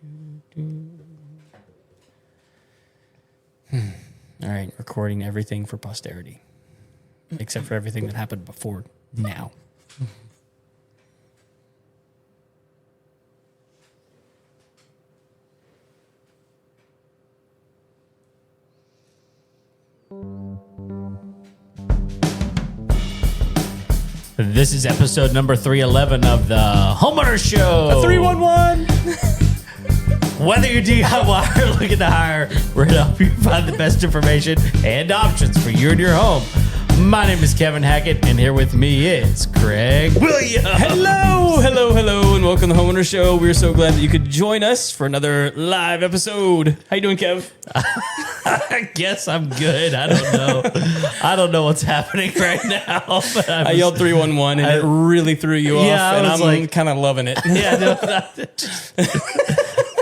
All right, recording everything for posterity, except for everything that happened before now. This is episode number 311 of the Homeowner Show. 311. Whether you're DIY or looking to hire, we're going to help you find the best information and options for you and your home. My name is Kevin Hackett, and here with me is Craig Williams. Hello, and welcome to the Homeowner Show. We're so glad that you could join us for another live episode. How you doing, Kev? I guess I'm good. I don't know. I don't know what's happening right now. But I yelled 311, and it really threw you off, and I'm like, kind of loving it. Yeah, no,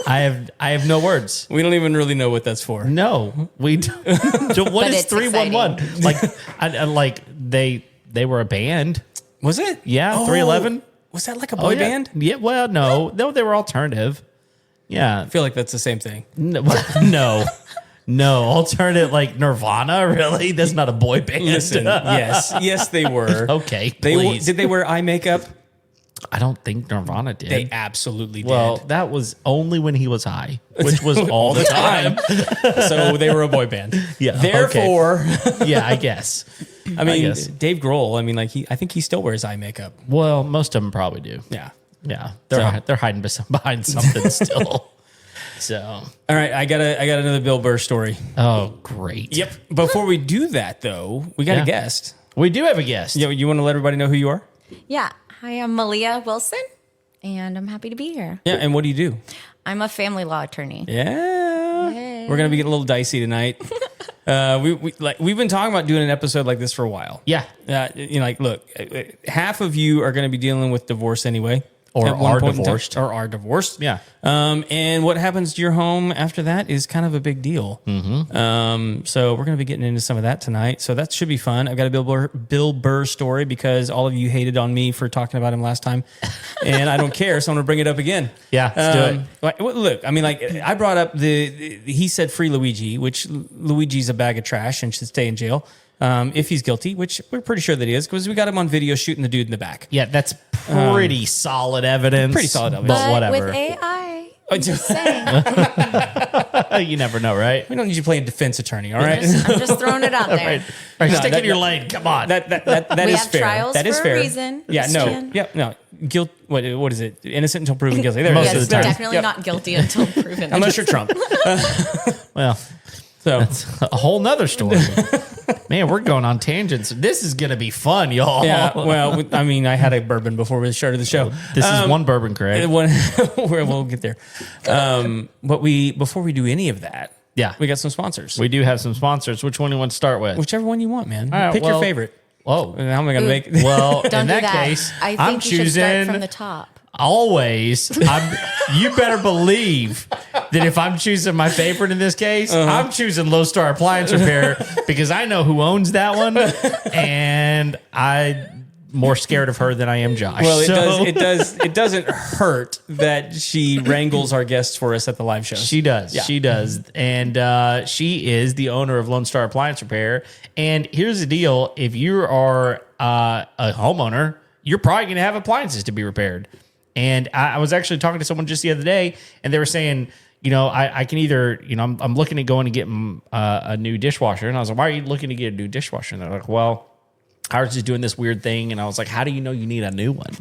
I have no words. We don't even really know what that's for. No, we don't. What is 311? Like they were a band. Was it? Yeah, 311. Was that like a boy band? Yeah. Well, no, they were alternative. Yeah, I feel like that's the same thing. No. Alternative like Nirvana. Really? That's not a boy band. Listen, yes, they were. Okay, Did they wear eye makeup? I don't think Nirvana did. They absolutely did. Well, that was only when he was high, which was all the time. So they were a boy band. Yeah. Therefore, yeah, I guess. I mean, Dave Grohl. I mean, like I think he still wears eye makeup. Well, most of them probably do. Yeah. They're hiding behind something still. So, all right, I got another Bill Burr story. Oh, great. Yep. Before we do that, though, we got a guest. We do have a guest. Yeah, you want to let everybody know who you are? Yeah. Hi, I'm Malia Wilson, and I'm happy to be here. Yeah, and what do you do? I'm a family law attorney. Yeah. Yay. We're gonna be getting a little dicey tonight. We've been talking about doing an episode like this for a while. Yeah. Look, half of you are going to be dealing with divorce anyway. Or are divorced. Or are divorced. Yeah. And what happens to your home after that is kind of a big deal. Mm-hmm. So we're going to be getting into some of that tonight. So that should be fun. I've got a Bill Burr story because all of you hated on me for talking about him last time. And I don't care, so I'm going to bring it up again. Yeah, let's do it. Look, I mean, like, I brought up he said free Luigi, which Luigi's a bag of trash and should stay in jail. If he's guilty, which we're pretty sure that he is, because we got him on video shooting the dude in the back. Yeah, that's pretty solid evidence. Pretty solid evidence. But whatever. With AI, I'm just saying. You never know, right? We don't need you playing defense attorney, all right? I'm just throwing it out there. Right. Stick in your lane. Come on. That We is have fair. trials That is for fair. a reason. Yeah, no. Guilt. What is it? Innocent until proven guilty. There Most it of is. the time. Definitely not guilty until proven. Unless you're Trump. Well, So that's a whole nother story. Man, we're going on tangents. This is going to be fun, y'all. yeah. Well, I mean, I had a bourbon before we started the show. This is one bourbon, Craig. We'll get there. But before we do any of that, we got some sponsors. We do have some sponsors. Which one do you want to start with? Whichever one you want, man. All right, Pick your favorite. Whoa. How am I going to make? Well, Don't in do that case, I think I'm you should choosing start from the top. always. You better believe that if I'm choosing my favorite in this case, I'm choosing Low Star Appliance Repair because I know who owns that one, and I'm more scared of her than I am Josh. Well, it doesn't hurt that she wrangles our guests for us at the live show. She does. Yeah. She does. And she is the owner of Lone Star Appliance Repair. And here's the deal. If you are a homeowner, you're probably going to have appliances to be repaired. And I was actually talking to someone just the other day, and they were saying, I can either, I'm looking at going to get a new dishwasher. And I was like, why are you looking to get a new dishwasher? And they're like, well, I was just doing this weird thing. And I was like, how do you know you need a new one?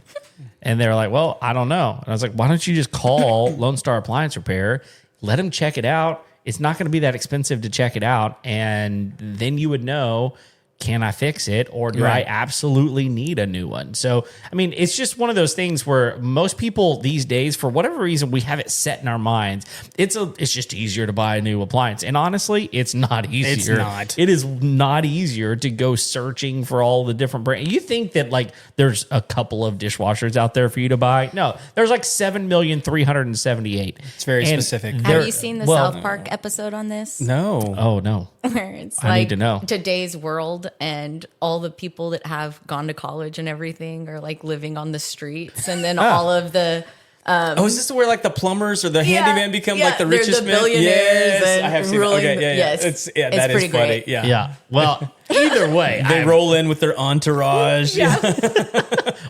And they were like, well, I don't know. And I was like, why don't you just call Lone Star Appliance Repair, let them check it out. It's not going to be that expensive to check it out. And then you would know, can I fix it, or do I absolutely need a new one? So, I mean, it's just one of those things where most people these days, for whatever reason, we have it set in our minds. It's just easier to buy a new appliance. And honestly, it's not easier. It's not. It is not easier to go searching for all the different brands. You think that like there's a couple of dishwashers out there for you to buy? No, there's like 7,378,000. It's very specific. Have you seen the South Park episode on this? No. Oh no. Where it's I need to know. Today's world, and all the people that have gone to college and everything are like living on the streets, and then all of the Is this where like the plumbers or the handyman become like the they're richest the men? billionaires Yes, and I have seen ruling that. Okay, the- yeah. yes. That is pretty funny. great. Yeah. Yeah. Well, either way, They roll in with their entourage. Yeah.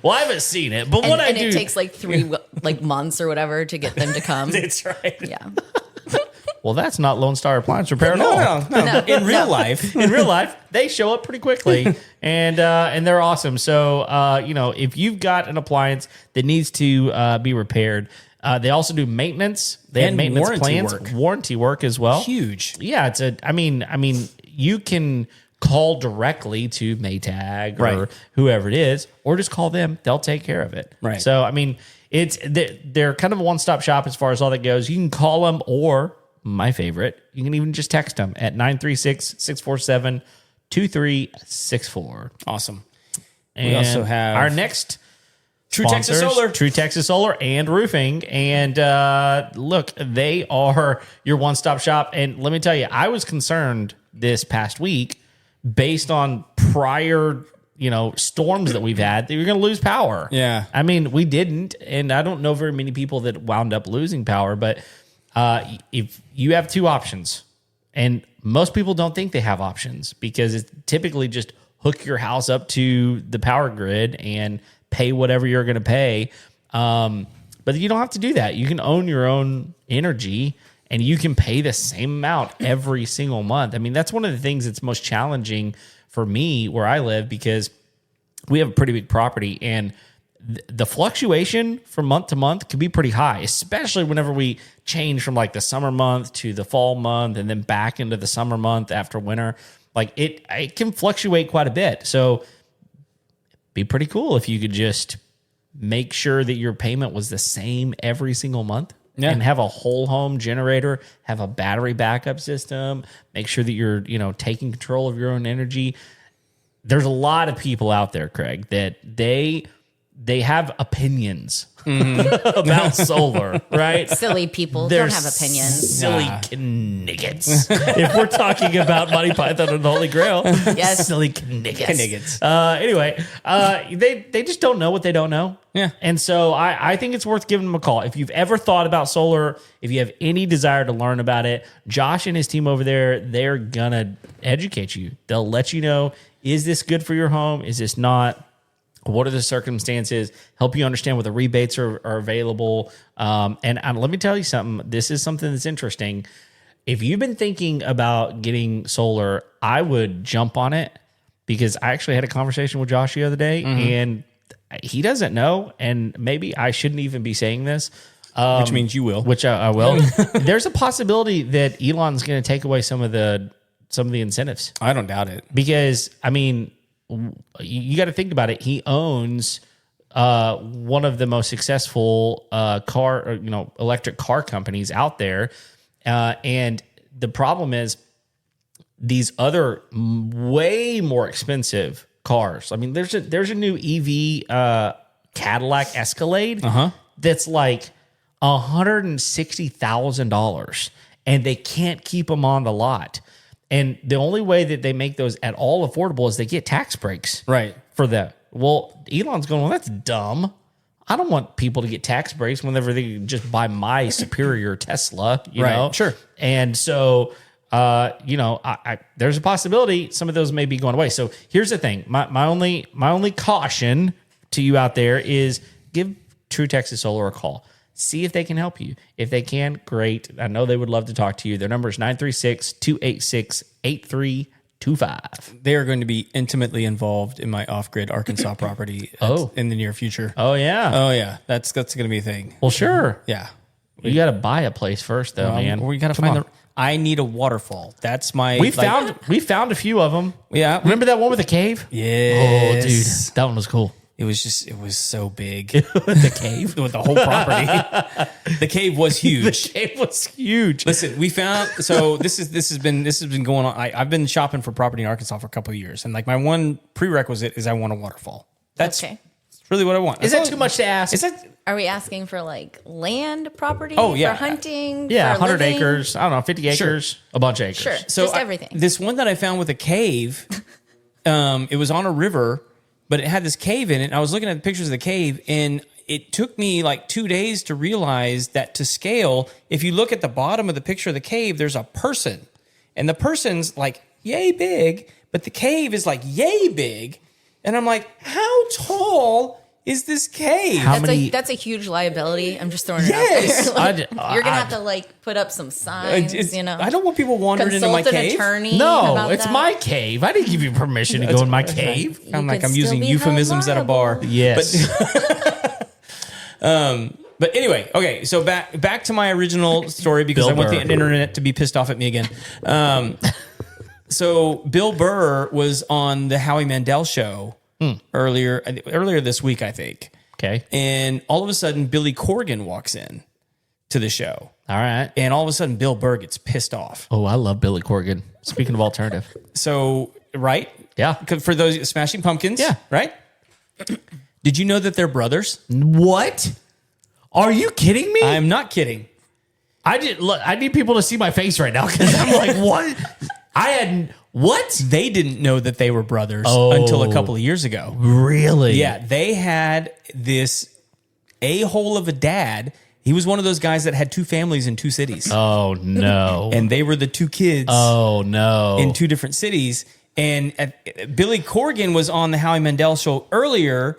well, I haven't seen it, but what I And do, it takes like 3 like months or whatever to get them to come. That's right. Yeah. well, that's not Lone Star Appliance Repair at all. No. In real life. In real life, they show up pretty quickly, and they're awesome. So, if you've got an appliance that needs to be repaired, they also do maintenance. They have And maintenance warranty plans, work. warranty work as well. Huge. Yeah, I mean, you can call directly to Maytag or Right. whoever it is, or just call them. They'll take care of it. Right. So, I mean, they're kind of a one-stop shop as far as all that goes. You can call them, or my favorite, you can even just text them at 936-647-2364. Awesome. And We also have our next True Texas sponsors, Solar. True Texas Solar and Roofing. And look, they are your one-stop shop. And let me tell you, I was concerned this past week based on prior, storms that we've had that you're going to lose power. Yeah. I mean, we didn't. And I don't know very many people that wound up losing power. But if you have 2 options, and most people don't think they have options because it's typically just hook your house up to the power grid and pay whatever you're going to pay. But you don't have to do that. You can own your own energy and you can pay the same amount every single month. I mean, that's one of the things that's most challenging for me where I live because we have a pretty big property and the fluctuation from month to month can be pretty high, especially whenever we change from like the summer month to the fall month and then back into the summer month after winter. Like it can fluctuate quite a bit. So be pretty cool if you could just make sure that your payment was the same every single month. Yeah. And have a whole home generator, have a battery backup system, make sure that you're, taking control of your own energy. There's a lot of people out there, Craig, that they have opinions about solar, right? Silly people They're don't have opinions. Silly kniggets. If we're talking about Monty Python and the Holy Grail, Yes. silly kniggets. Kniggets. Anyway, they just don't know what they don't know. Yeah. And so I think it's worth giving them a call. If you've ever thought about solar, if you have any desire to learn about it, Josh and his team over there, they're gonna educate you. They'll let you know, is this good for your home? Is this not? What are the circumstances? Help you understand what the rebates are available. And let me tell you something. This is something that's interesting. If you've been thinking about getting solar, I would jump on it because I actually had a conversation with Josh the other day and he doesn't know. And maybe I shouldn't even be saying this. Which means you will. Which I will. There's a possibility that Elon's going to take away some of the incentives. I don't doubt it. Because, I mean, you got to think about it. He owns one of the most successful electric car companies out there. And the problem is these other way more expensive cars. I mean, there's a new EV Cadillac Escalade that's like $160,000 and they can't keep them on the lot. And the only way that they make those at all affordable is they get tax breaks Right. for that. Well, Elon's going, well, that's dumb. I don't want people to get tax breaks whenever they can just buy my superior Tesla, you Right. know? Sure. And so, there's a possibility some of those may be going away. So here's the thing. My only caution to you out there is give True Texas Solar a call. See if they can help you. If they can, great. I know they would love to talk to you. Their number is 936-286-8325. They are going to be intimately involved in my off-grid Arkansas property in the near future. Oh, yeah. Oh, yeah. That's going to be a thing. Well, sure. Yeah. You got to buy a place first, though, man. We got to Come find on. I need a waterfall. That's my... We found a few of them. Yeah. Remember that one with the cave? Yes. Oh, dude. That one was cool. It was so big. The cave? With the whole property. The cave was huge. The cave was huge. Listen, we found this has been going on. I've been shopping for property in Arkansas for a couple of years, and like my one prerequisite is I want a waterfall. That's Okay. really what I want. Is that too much to ask? Is that Are we asking for like land property? Oh, yeah. For hunting? Yeah, for 100 living? acres. I don't know, 50 acres, a bunch of acres. Sure. so Just everything. This one that I found with a cave, it was on a river, but it had this cave in it. I was looking at the pictures of the cave, and it took me like 2 days to realize that to scale, if you look at the bottom of the picture of the cave, there's a person. And the person's like yay big, but the cave is like yay big. And I'm like, how tall is this cave? That's a huge liability. I'm just throwing it Yes. out there. Like, you're gonna have to like put up some signs. I don't want people wandering into my Consult an cave. attorney. No, about it's that. my cave. I didn't give you permission to go in my cave. I'm like, could I'm still using be held euphemisms at a bar. liable. Yes. But anyway, okay, so back to my original story because Bill I want Burr. the internet to be pissed off at me again. So Bill Burr was on the Howie Mandel show earlier this week, I think. Okay. And all of a sudden, Billy Corgan walks in to the show. All right. And all of a sudden, Bill Burr gets pissed off. Oh, I love Billy Corgan. Speaking of alternative. So, right? Yeah. For those Smashing Pumpkins. Yeah. Right? Did you know that they're brothers? What? Are you kidding me? I'm not kidding. I need people to see my face right now because I'm like, what? What? They didn't know that they were brothers Oh. until a couple of years ago. Really? Yeah, they had this a-hole of a dad. He was one of those guys that had two families in two cities. Oh, no. And they were the two kids Oh, no. in two different cities. And Billy Corgan was on the Howie Mandel show earlier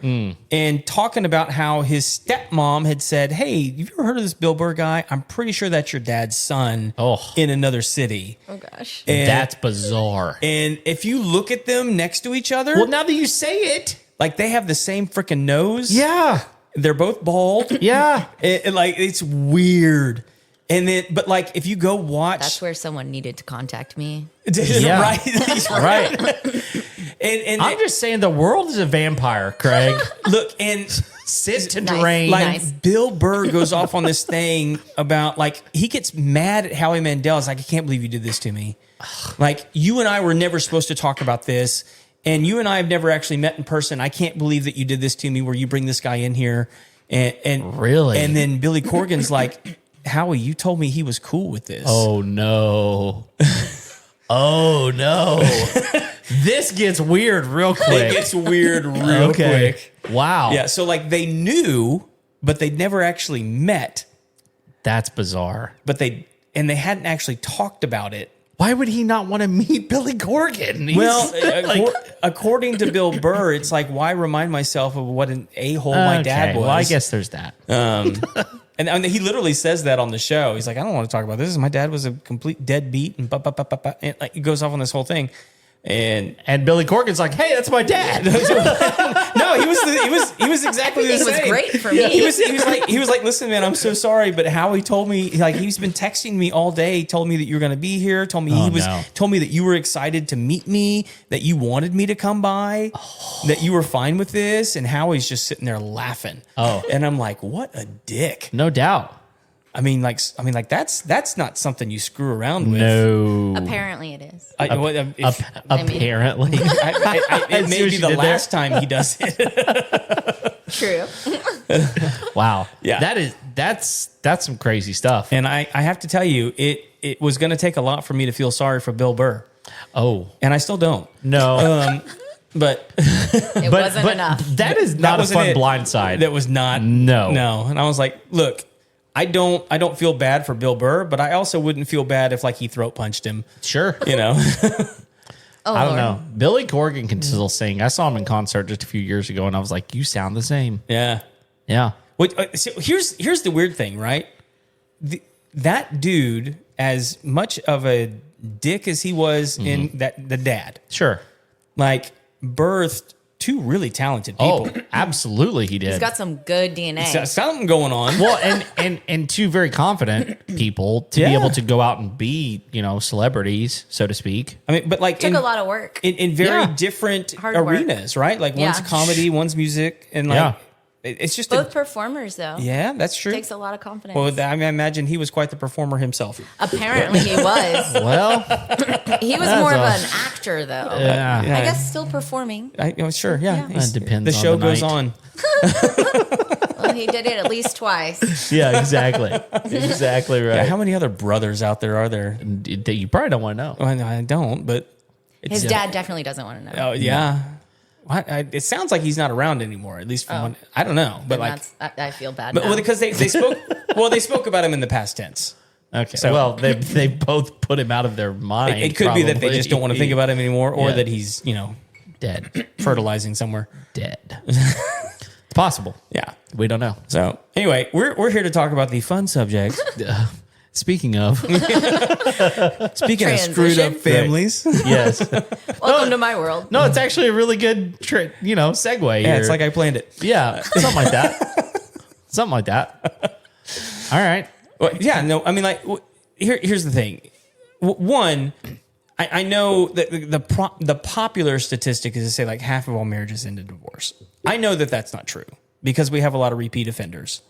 and talking about how his stepmom had said, hey, have you ever heard of this Bill Burr guy? I'm pretty sure that's your dad's son in another city. Oh gosh. And, That's bizarre. and if you look at them next to each other, Well, now that you say it. like they have the same freaking nose. Yeah. They're both bald. Yeah. Like it's weird. And then, but like if you go watch, That's where someone needed to contact me. Yeah. right? Right. and I'm just saying the world is a vampire, Craig. look, and Sit to Nice. drain. like Nice. Bill Burr goes off on this thing about like he gets mad at Howie Mandel. It's like, I can't believe you did this to me. Like you and I were never supposed to talk about this. And you and I have never actually met in person. I can't believe that you did this to me where you bring this guy in here. And Really? And then Billy Corgan's like, Howie, you told me he was cool with this. Oh, no. Oh, no. This gets weird real It quick. gets weird real quick. Wow. Yeah, so like they knew, but they'd never actually met. That's bizarre. But they hadn't actually talked about it. Why would he not want to meet Billy Corgan? He's- Well, according to Bill Burr, it's like, why remind myself of what an a-hole my dad Okay, was? Well, I guess there's that. And he literally says that on the show. He's like, I don't want to talk about this. My dad was a complete deadbeat, and and like he goes off on this whole thing. And Billy Corgan's like, hey, that's my dad. no, he was exactly the Everything was same. great for me. He was like, listen, man, I'm so sorry, but Howie told me, like, he's been texting me all day, told me that you're going to be here, told me told me that you were excited to meet me, that you wanted me to come by, that you were fine with this, and Howie's just sitting there laughing. Oh. And I'm like, what a dick. No doubt. I mean, that's not something you screw around with. No. Apparently it is. Apparently. It may what be you the did there. last time he does it. True. Wow. Yeah. That's some crazy stuff. And I have to tell you, it was going to take a lot for me to feel sorry for Bill Burr. Oh, And I still don't. no. But It wasn't enough. That is not a wasn't fun it. blind side. that was not. No. No. And I was like, look, I don't feel bad for Bill Burr, but I also wouldn't feel bad if like he throat punched him, Sure. you know? Oh, I don't Lord. know. Billy Corgan can still sing. I saw him in concert just a few years ago, and I was like, you sound the same. Yeah. Yeah. So here's the weird thing, right? That dude, as much of a dick as he was in the dad, Sure. like birthed two really talented people. Oh, absolutely he did. He's got some good DNA. So- something going on. Well, and two very confident people to be Yeah. able to go out and be, celebrities, so to speak. I mean, but like Took a lot of work. in very Yeah. different Hard work. arenas, right? Like one's Yeah. comedy, one's music, and like Yeah. it's just Both performers, though. yeah, that's true. Takes a lot of confidence. Well, I imagine he was quite the performer himself. Apparently he was. Well, He was more of an actor, though. yeah. I guess still performing. Sure, yeah. Yeah. That depends The on show the goes night. on. Well, he did it at least twice. Yeah, exactly. Exactly right. Yeah, how many other brothers out there are there? That you probably don't want to know. Well, I don't, but His dad definitely doesn't want to know. oh yeah. it sounds like he's not around anymore. At least from one, I don't know, but like I feel bad. but now. well, because they spoke they spoke about him in the past tense. Okay. So- well, they both put him out of their mind. It could be that they probably. just don't want to think about him anymore, or Yeah. that he's dead. fertilizing somewhere. Dead. It's possible. Yeah. We don't know. So anyway, we're here to talk about the fun subject. Speaking of, Speaking of screwed up Transition. families, yes. Welcome to my world. No, it's actually a really good, segue. yeah, here. it's like I planned it. yeah, something like that. Something like that. All right. Well, yeah, no, I mean, like, here's the thing. One, I know that the popular statistic is to say like half of all marriages end in divorce. I know that that's not true because we have a lot of repeat offenders.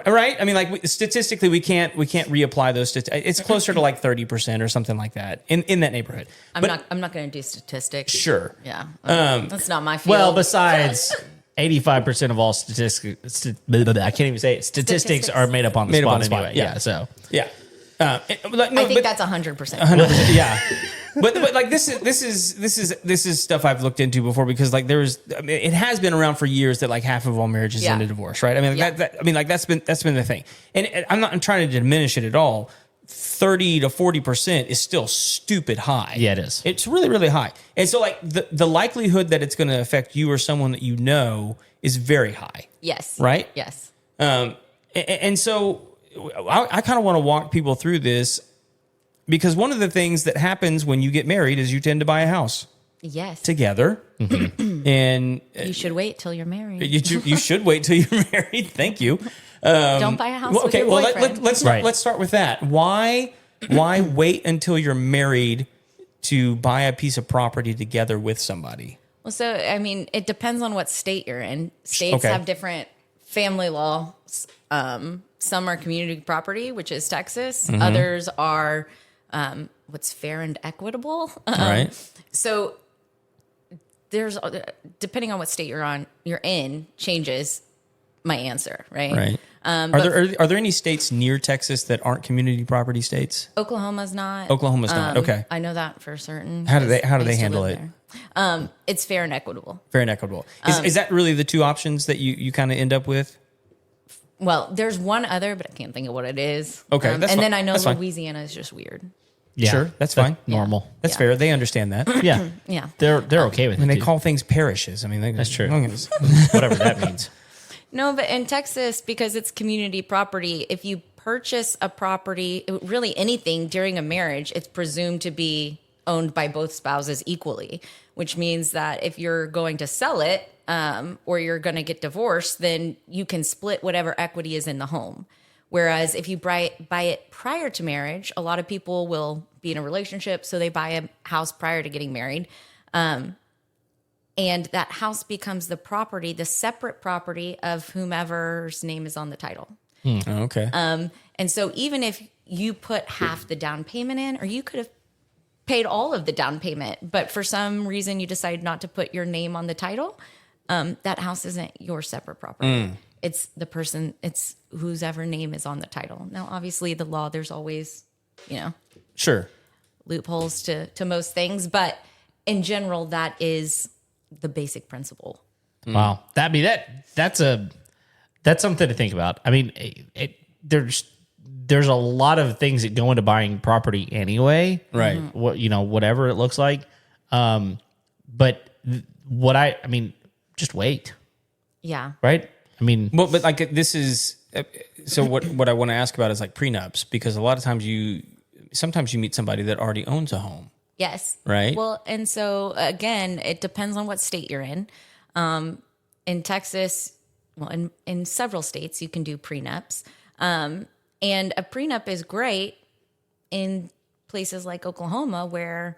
Right? I mean, like statistically, we can't reapply those statistics. It's closer to like 30% or something like that in that neighborhood. I'm not going to do statistics. Sure. Yeah. That's not my field. Well, besides 85% of all statistics, I can't even say it. Statistics are made up on the spot anyway. Yeah. So Yeah. I think that's 100%. 100%. Yeah. But like this is stuff I've looked into before because like it has been around for years that like half of all marriages end in divorce, right? I mean, that's been the thing. And I'm trying to diminish it at all. 30 to 40% is still stupid high. Yeah, it is. It's really, really high. And so like the likelihood that it's going to affect you or someone that you know is very high. Yes. Right? Yes. And so I kind of want to walk people through this because one of the things that happens when you get married is you tend to buy a house Yes. together. And You should wait till you're married. you should wait till you're married. Thank you. Don't buy a house with your boyfriend. Let's start with that. Why wait until you're married to buy a piece of property together with somebody? Well, so, I mean, it depends on what state you're in. States Okay. have different family laws. Some are community property, which is Texas. Mm-hmm. Others are what's fair and equitable. Right. So there's, depending on what state you're in, changes my answer, right? Right. Are there any states near Texas that aren't community property states? Oklahoma's not. Oklahoma's not. Okay. I know that for certain. How do they I used to handle live it? there. It's fair and equitable. Fair and equitable. Is that really the two options that you kind of end up with? Well, there's one other, but I can't think of what it is. Okay, and that's fine. then I know That's fine. Louisiana is just weird. yeah, Sure, that's fine. Normal. That's Yeah. fair. They understand that. Yeah. Yeah. They're okay with And it. they too. call things parishes. I mean, That's true. Okay. whatever that means. No, but in Texas, because it's community property, if you purchase a property, really anything during a marriage, it's presumed to be owned by both spouses equally, which means that if you're going to sell it or you're going to get divorced, then you can split whatever equity is in the home. Whereas if you buy it prior to marriage, a lot of people will be in a relationship, so they buy a house prior to getting married. And that house becomes the property, the separate property of whomever's name is on the title. Okay. And so even if you put half the down payment in, or you could have paid all of the down payment, but for some reason you decide not to put your name on the title, that house isn't your separate property. It's the person, it's whoever name is on the title. Now, obviously the law, there's always, Sure. loopholes to most things, but in general, that is the basic principle. Wow. That's something to think about. I mean, there's a lot of things that go into buying property anyway. Right. Whatever it looks like. But just wait. Yeah. Right. I mean, Well, but like this is so. What I want to ask about is like prenups because a lot of times sometimes you meet somebody that already owns a home. Yes. Right. Well, and so again, it depends on what state you're in. In Texas, well, in several states, you can do prenups. And a prenup is great in places like Oklahoma where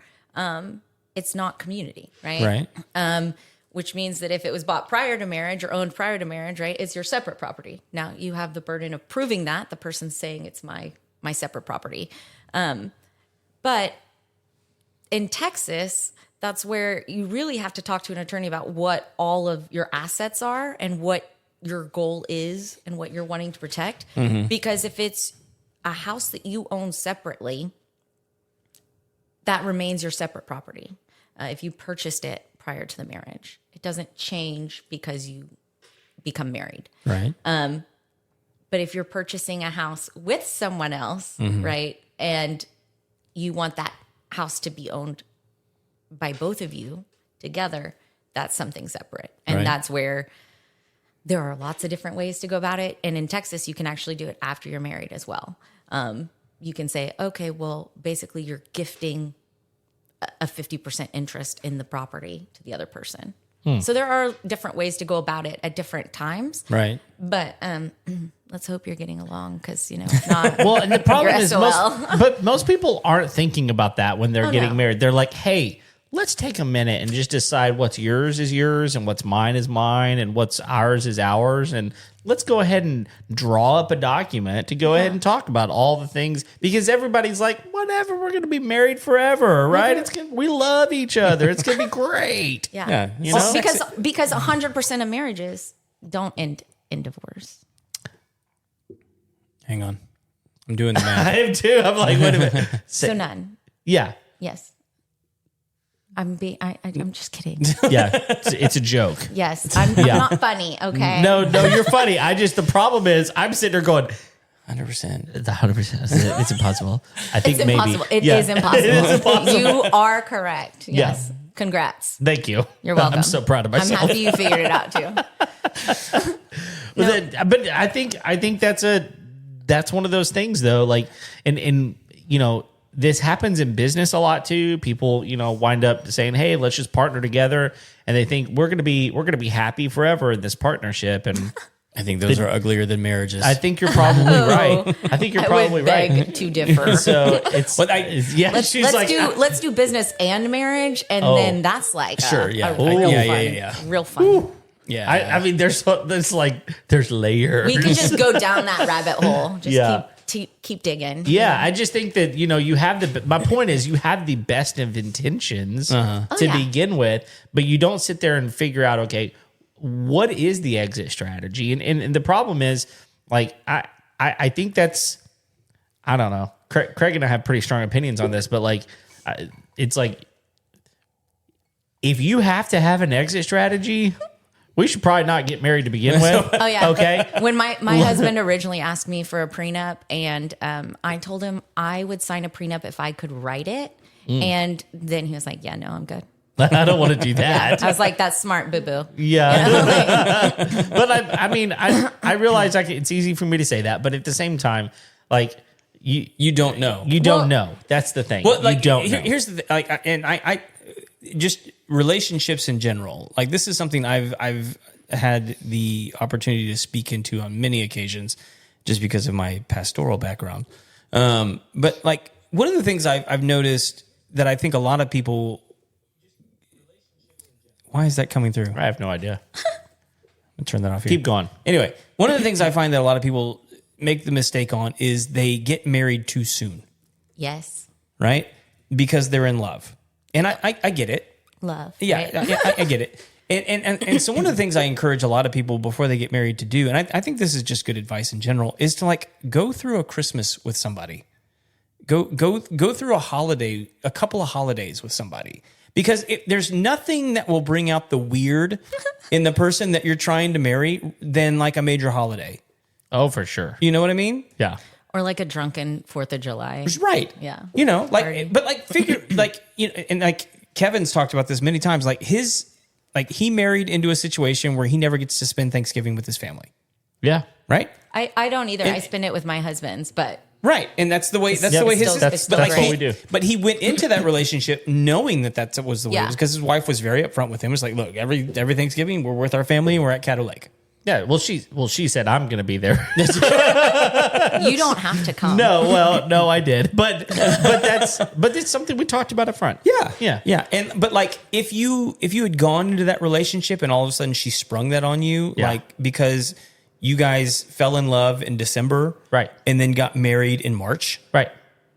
it's not community, right? Right. Which means that if it was bought prior to marriage or owned prior to marriage, right, it's your separate property. Now you have the burden of proving that the person's saying it's my separate property. But in Texas, that's where you really have to talk to an attorney about what all of your assets are and what your goal is and what you're wanting to protect. Because if it's a house that you own separately, that remains your separate property. If you purchased it prior to the marriage. It doesn't change because you become married. Right. But if you're purchasing a house with someone else, right, and you want that house to be owned by both of you together, that's something separate. And that's where there are lots of different ways to go about it. And in Texas, you can actually do it after you're married as well. You can say, okay, well, basically you're gifting a 50% interest in the property to the other person. So there are different ways to go about it at different times. Right. But let's hope you're getting along, because, if not, Well, and the problem you're is SOL. most people aren't thinking about that when they're getting no. married. They're like, hey, let's take a minute and just decide what's yours is yours and what's mine is mine and what's ours is ours. And let's go ahead and draw up a document to go ahead and talk about all the things, because everybody's like, whatever, we're going to be married forever, right? We love each other. It's going to be great. Yeah. You know? Because 100% of marriages don't end in divorce. Hang on. I'm doing the math. I am too. I'm like, wait a minute. So none. Yeah. Yes. I'm just kidding. Yeah. It's a joke. Yes. I'm not funny. Okay. No, you're funny. The problem is I'm sitting there going, 100%. it's 100%. It's impossible. I think It's maybe. impossible. It Yeah. is impossible. It is impossible. You are correct. Yeah. Yes. Congrats. Thank you. You're welcome. I'm so proud of I'm myself. happy you figured it out too. But I think that's one of those things though. Like, and this happens in business a lot too. People, wind up saying, "Hey, let's just partner together," and they think we're gonna be happy forever in this partnership. And I think those are uglier than marriages. I think you're probably right. I think you're probably I would beg right. to differ. So it's Let's do business and marriage, and then that's like Sure, a yeah. real Yeah, fun, yeah. real fun. yeah. I mean, there's layers. We can just go down that rabbit hole. Just keep digging. Yeah, I just think that you have my point is you have the best of intentions to begin with, but you don't sit there and figure out, okay, what is the exit strategy? And the problem is, like, I think that's, I don't know. Craig and I have pretty strong opinions on this, but like, it's like, if you have to have an exit strategy, we should probably not get married to begin with. Oh yeah. Okay. When my husband originally asked me for a prenup, and I told him I would sign a prenup if I could write it, and then he was like, "Yeah, no, I'm good." I don't want to do that. I was like, "That's smart, boo boo." Yeah. But I realize it's easy for me to say that, but at the same time, like you don't know. you don't know. That's the thing. Well, like, you don't know. Here's the thing, like, and I just relationships in general. Like, this is something I've had the opportunity to speak into on many occasions, just because of my pastoral background. But like, one of the things I've noticed that I think a lot of people. Why is that coming through? I have no idea. I'll turn that off here. Keep going. Anyway, one of the things I find that a lot of people make the mistake on is they get married too soon, Yes, right? Because they're in love. And I get it. love. Yeah, right? I get it. And so one of the things I encourage a lot of people before they get married to do, and I think this is just good advice in general, is to like go through a Christmas with somebody. Go through a couple of holidays with somebody. Because there's nothing that will bring out the weird in the person that you're trying to marry than like a major holiday. Oh, for sure. You know what I mean? Yeah. Or like a drunken 4th of July. Right. Yeah. You know, like, Party. but like figure, like, and like Kevin's talked about this many times, like he married into a situation where he never gets to spend Thanksgiving with his family. Yeah. Right. I don't either. I spend it with my husband's, but Right. And that's the way, It's the way his, still- it's still but what we do. But he went into that relationship knowing that was the way it Yeah. was, because his wife was very upfront with him. It was like, look, every Thanksgiving we're with our family and we're at Caddo Lake. Yeah. Well, she said I'm going to be there. you don't have to come. No, I did. But it's something we talked about up front. Yeah. But like, if you had gone into that relationship and all of a sudden she sprung that on you, like, because you guys fell in love in December, Right. and then got married in March, Right.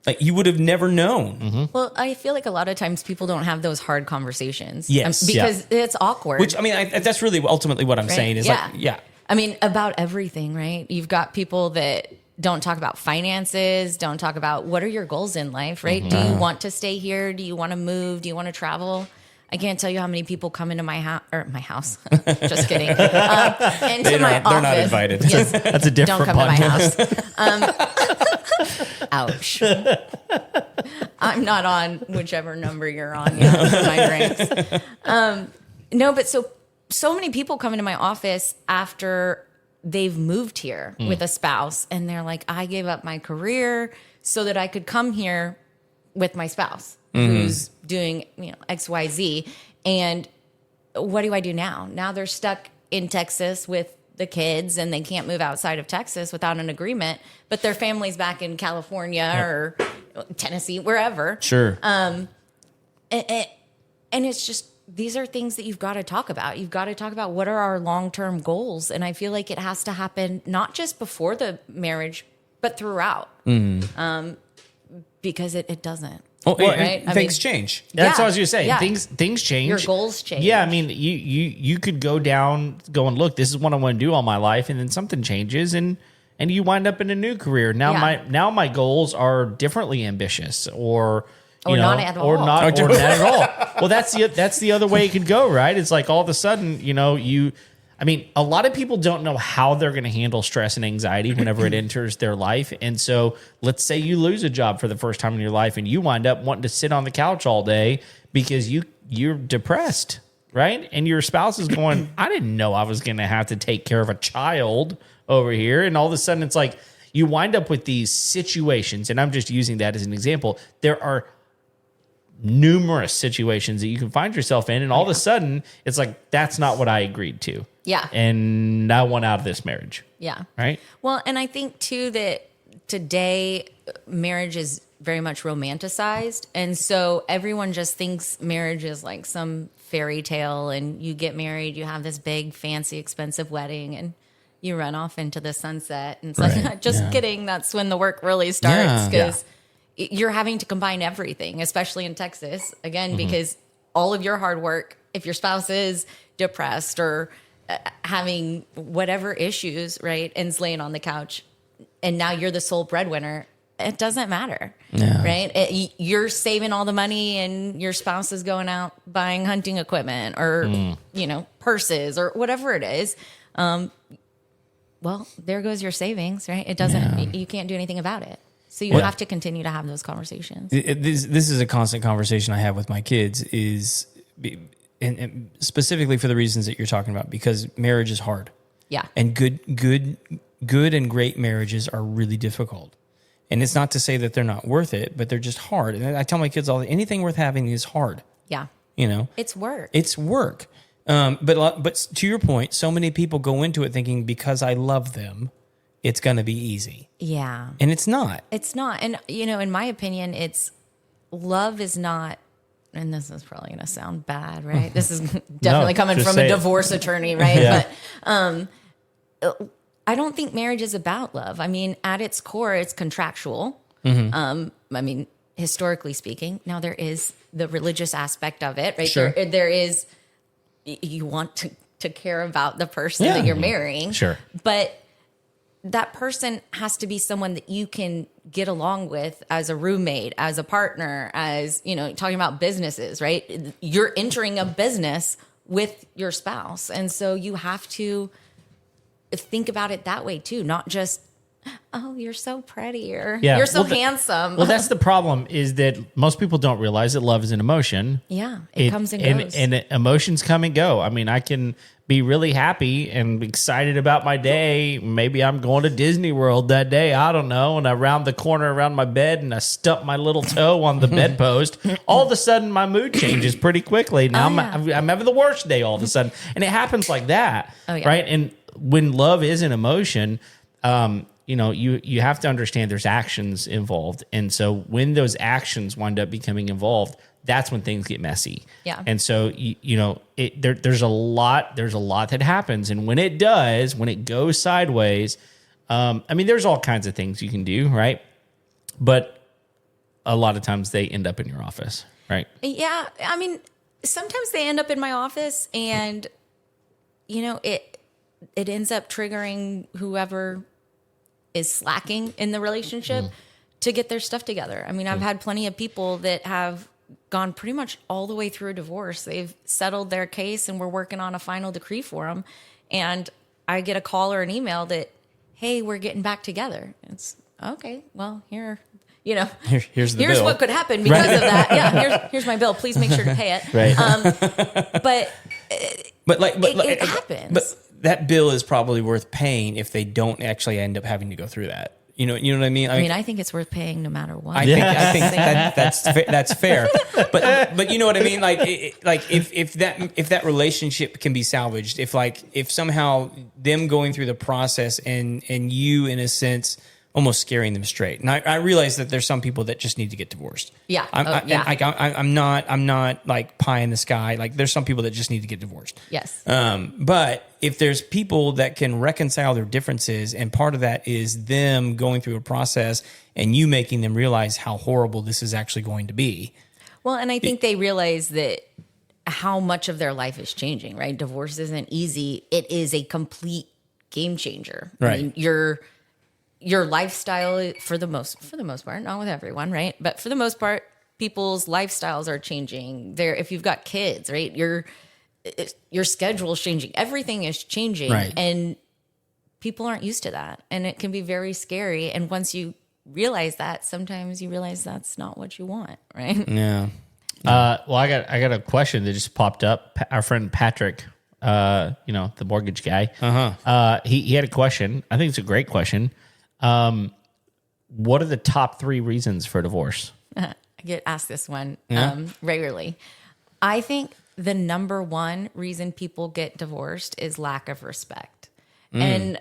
like, you would have never known. Mm-hmm. Well, I feel like a lot of times people don't have those hard conversations. Yes. Because it's awkward. Which, I mean, that's really ultimately what I'm right? saying is like, yeah. I mean, about everything, right? You've got people that don't talk about finances, don't talk about what are your goals in life, right? Do you want to stay here? Do you want to move? Do you want to travel? I can't tell you how many people come into my house. Just kidding. Into my office. They're not invited. Yes, That's a different don't come podcast. to my house. Ouch. I'm not on whichever number you're on. My drinks. No, but so many people come into my office after they've moved here with a spouse, and they're like, I gave up my career so that I could come here with my spouse who's doing, XYZ. And what do I do now? Now they're stuck in Texas with the kids, and they can't move outside of Texas without an agreement, but their family's back in California or Tennessee, wherever. Sure. And it's just, these are things that you've got to talk about. You've got to talk about what are our long-term goals. And I feel like it has to happen not just before the marriage, but throughout. Because it doesn't. Well, right? Things change. That's Yeah. what I was going to say. Yeah. Things change. Your goals change. Yeah, I mean, you could go down going, look, this is what I want to do all my life, and then something changes, and you wind up in a new career. Now my goals are differently ambitious, or not at all. or not at all. Well, that's the other way it could go, right? It's like all of a sudden, a lot of people don't know how they're going to handle stress and anxiety whenever it enters their life. And so let's say you lose a job for the first time in your life, and you wind up wanting to sit on the couch all day because you're depressed, right? And your spouse is going, I didn't know I was going to have to take care of a child over here. And all of a sudden it's like you wind up with these situations, and I'm just using that as an example. There are numerous situations that you can find yourself in, and all of a sudden it's like, that's not what I agreed to. Yeah. And I want out of this marriage. Yeah. Right. Well, and I think too that today marriage is very much romanticized. And so everyone just thinks marriage is like some fairy tale, and you get married, you have this big, fancy, expensive wedding, and you run off into the sunset. And it's like, just kidding. That's when the work really starts, because you're having to combine everything, especially in Texas, again, because all of your hard work, if your spouse is depressed or having whatever issues, right, and is laying on the couch, and now you're the sole breadwinner, it doesn't matter, right? You're saving all the money, and your spouse is going out buying hunting equipment or, purses or whatever it is. Well, there goes your savings, right? It doesn't, you can't do anything about it. So you have to continue to have those conversations. This is a constant conversation I have with my kids, and specifically for the reasons that you're talking about, because marriage is hard. Yeah. And good and great marriages are really difficult. And it's not to say that they're not worth it, but they're just hard. And I tell my kids anything worth having is hard. Yeah. It's work. It's work. But to your point, so many people go into it thinking, because I love them, it's going to be easy. Yeah. And it's not. It's not. And, in my opinion, love is not, and this is probably going to sound bad, right? This is definitely coming from a divorce attorney, right? But I don't think marriage is about love. I mean, at its core, it's contractual. Historically speaking. Now, there is the religious aspect of it, right? Sure. There is, you want to care about the person that you're marrying. Sure. But that person has to be someone that you can get along with as a roommate, as a partner, as, talking about businesses, right? You're entering a business with your spouse. And so you have to think about it that way too, not just, oh, you're so pretty, or you're so handsome. Well, that's the problem, is that most people don't realize that love is an emotion. Yeah, it comes and goes. And emotions come and go. I mean, I can be really happy and excited about my day. Maybe I'm going to Disney World that day. I don't know. And I round the corner around my bed and I stump my little toe on the bedpost. All of a sudden, my mood changes pretty quickly. Now I'm having the worst day all of a sudden. And it happens like that, right? And when love is an emotion, you have to understand there's actions involved. And so when those actions wind up becoming involved, that's when things get messy. Yeah. And so, there's a lot that happens. And when it does, when it goes sideways, there's all kinds of things you can do, right? But a lot of times they end up in your office, right? Yeah. Sometimes they end up in my office, and, it ends up triggering whoever is slacking in the relationship to get their stuff together. I've had plenty of people that have gone pretty much all the way through a divorce. They've settled their case and we're working on a final decree for them. And I get a call or an email that, hey, we're getting back together. It's okay. Well, here's here's the bill. what could happen because of that. Yeah. Here's my bill. Please make sure to pay it. Right. But it happens. But that bill is probably worth paying if they don't actually end up having to go through that. You know what I mean? I think it's worth paying no matter what. I think that's fair. But you know what I mean? Like if that relationship can be salvaged, if somehow them going through the process and you in a sense almost scaring them straight. And I realize that there's some people that just need to get divorced. Yeah. I'm not like pie in the sky. Like there's some people that just need to get divorced. Yes. But if there's people that can reconcile their differences, and part of that is them going through a process and you making them realize how horrible this is actually going to be. Well, and I think they realize that how much of their life is changing, right? Divorce isn't easy. It is a complete game changer. Right. I mean, your lifestyle for the most part, not with everyone, right? But for the most part, people's lifestyles are changing. If you've got kids, right? Your schedule is changing. Everything is changing. Right. And people aren't used to that. And it can be very scary. And once you realize that, sometimes you realize that's not what you want, right? Yeah. Well, I got a question that just popped up. Our friend Patrick, the mortgage guy, he had a question. I think it's a great question. What are the top 3 reasons for divorce? I get asked this one regularly. I think the number one reason people get divorced is lack of respect. And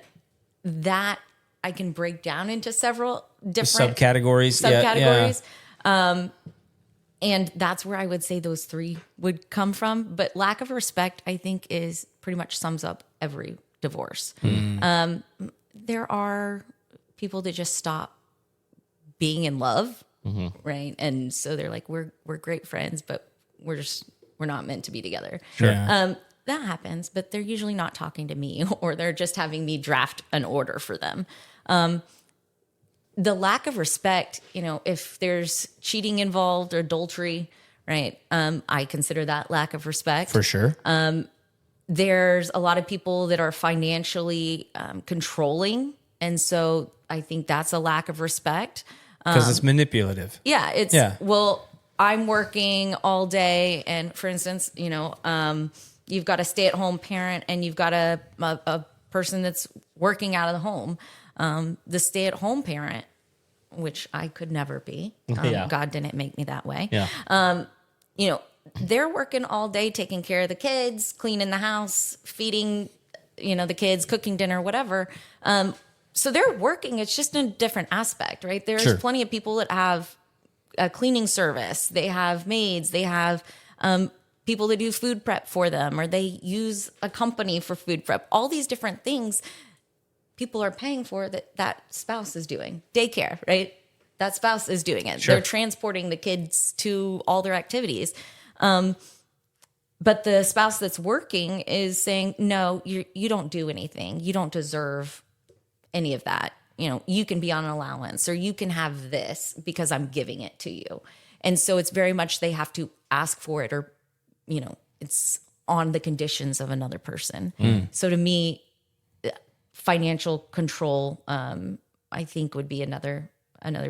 that I can break down into several different subcategories. Yeah. And that's where I would say those 3 would come from. But lack of respect, I think, is pretty much sums up every divorce. There are people that just stop being in love, right? And so they're like, we're great friends, but we're not meant to be together. Sure. That happens, but they're usually not talking to me, or they're just having me draft an order for them. The lack of respect, if there's cheating involved or adultery, right? I consider that lack of respect. For sure. There's a lot of people that are financially controlling. And so I think that's a lack of respect. Because it's manipulative. Yeah. Well, I'm working all day. And for instance, you've got a stay-at-home parent and you've got a person that's working out of the home. The stay-at-home parent, which I could never be. God didn't make me that way. Yeah. They're working all day, taking care of the kids, cleaning the house, feeding, the kids, cooking dinner, whatever. So they're working. It's just a different aspect, right? There's plenty of people that have a cleaning service. They have maids. They have people that do food prep for them, or they use a company for food prep. All these different things people are paying for that spouse is doing. Daycare, right? That spouse is doing it. They're transporting the kids to all their activities. But the spouse that's working is saying, no, you don't do anything. You don't deserve any of that. You can be on an allowance, or you can have this because I'm giving it to you. And so it's very much they have to ask for it, or, it's on the conditions of another person. So to me, financial control, I think would be another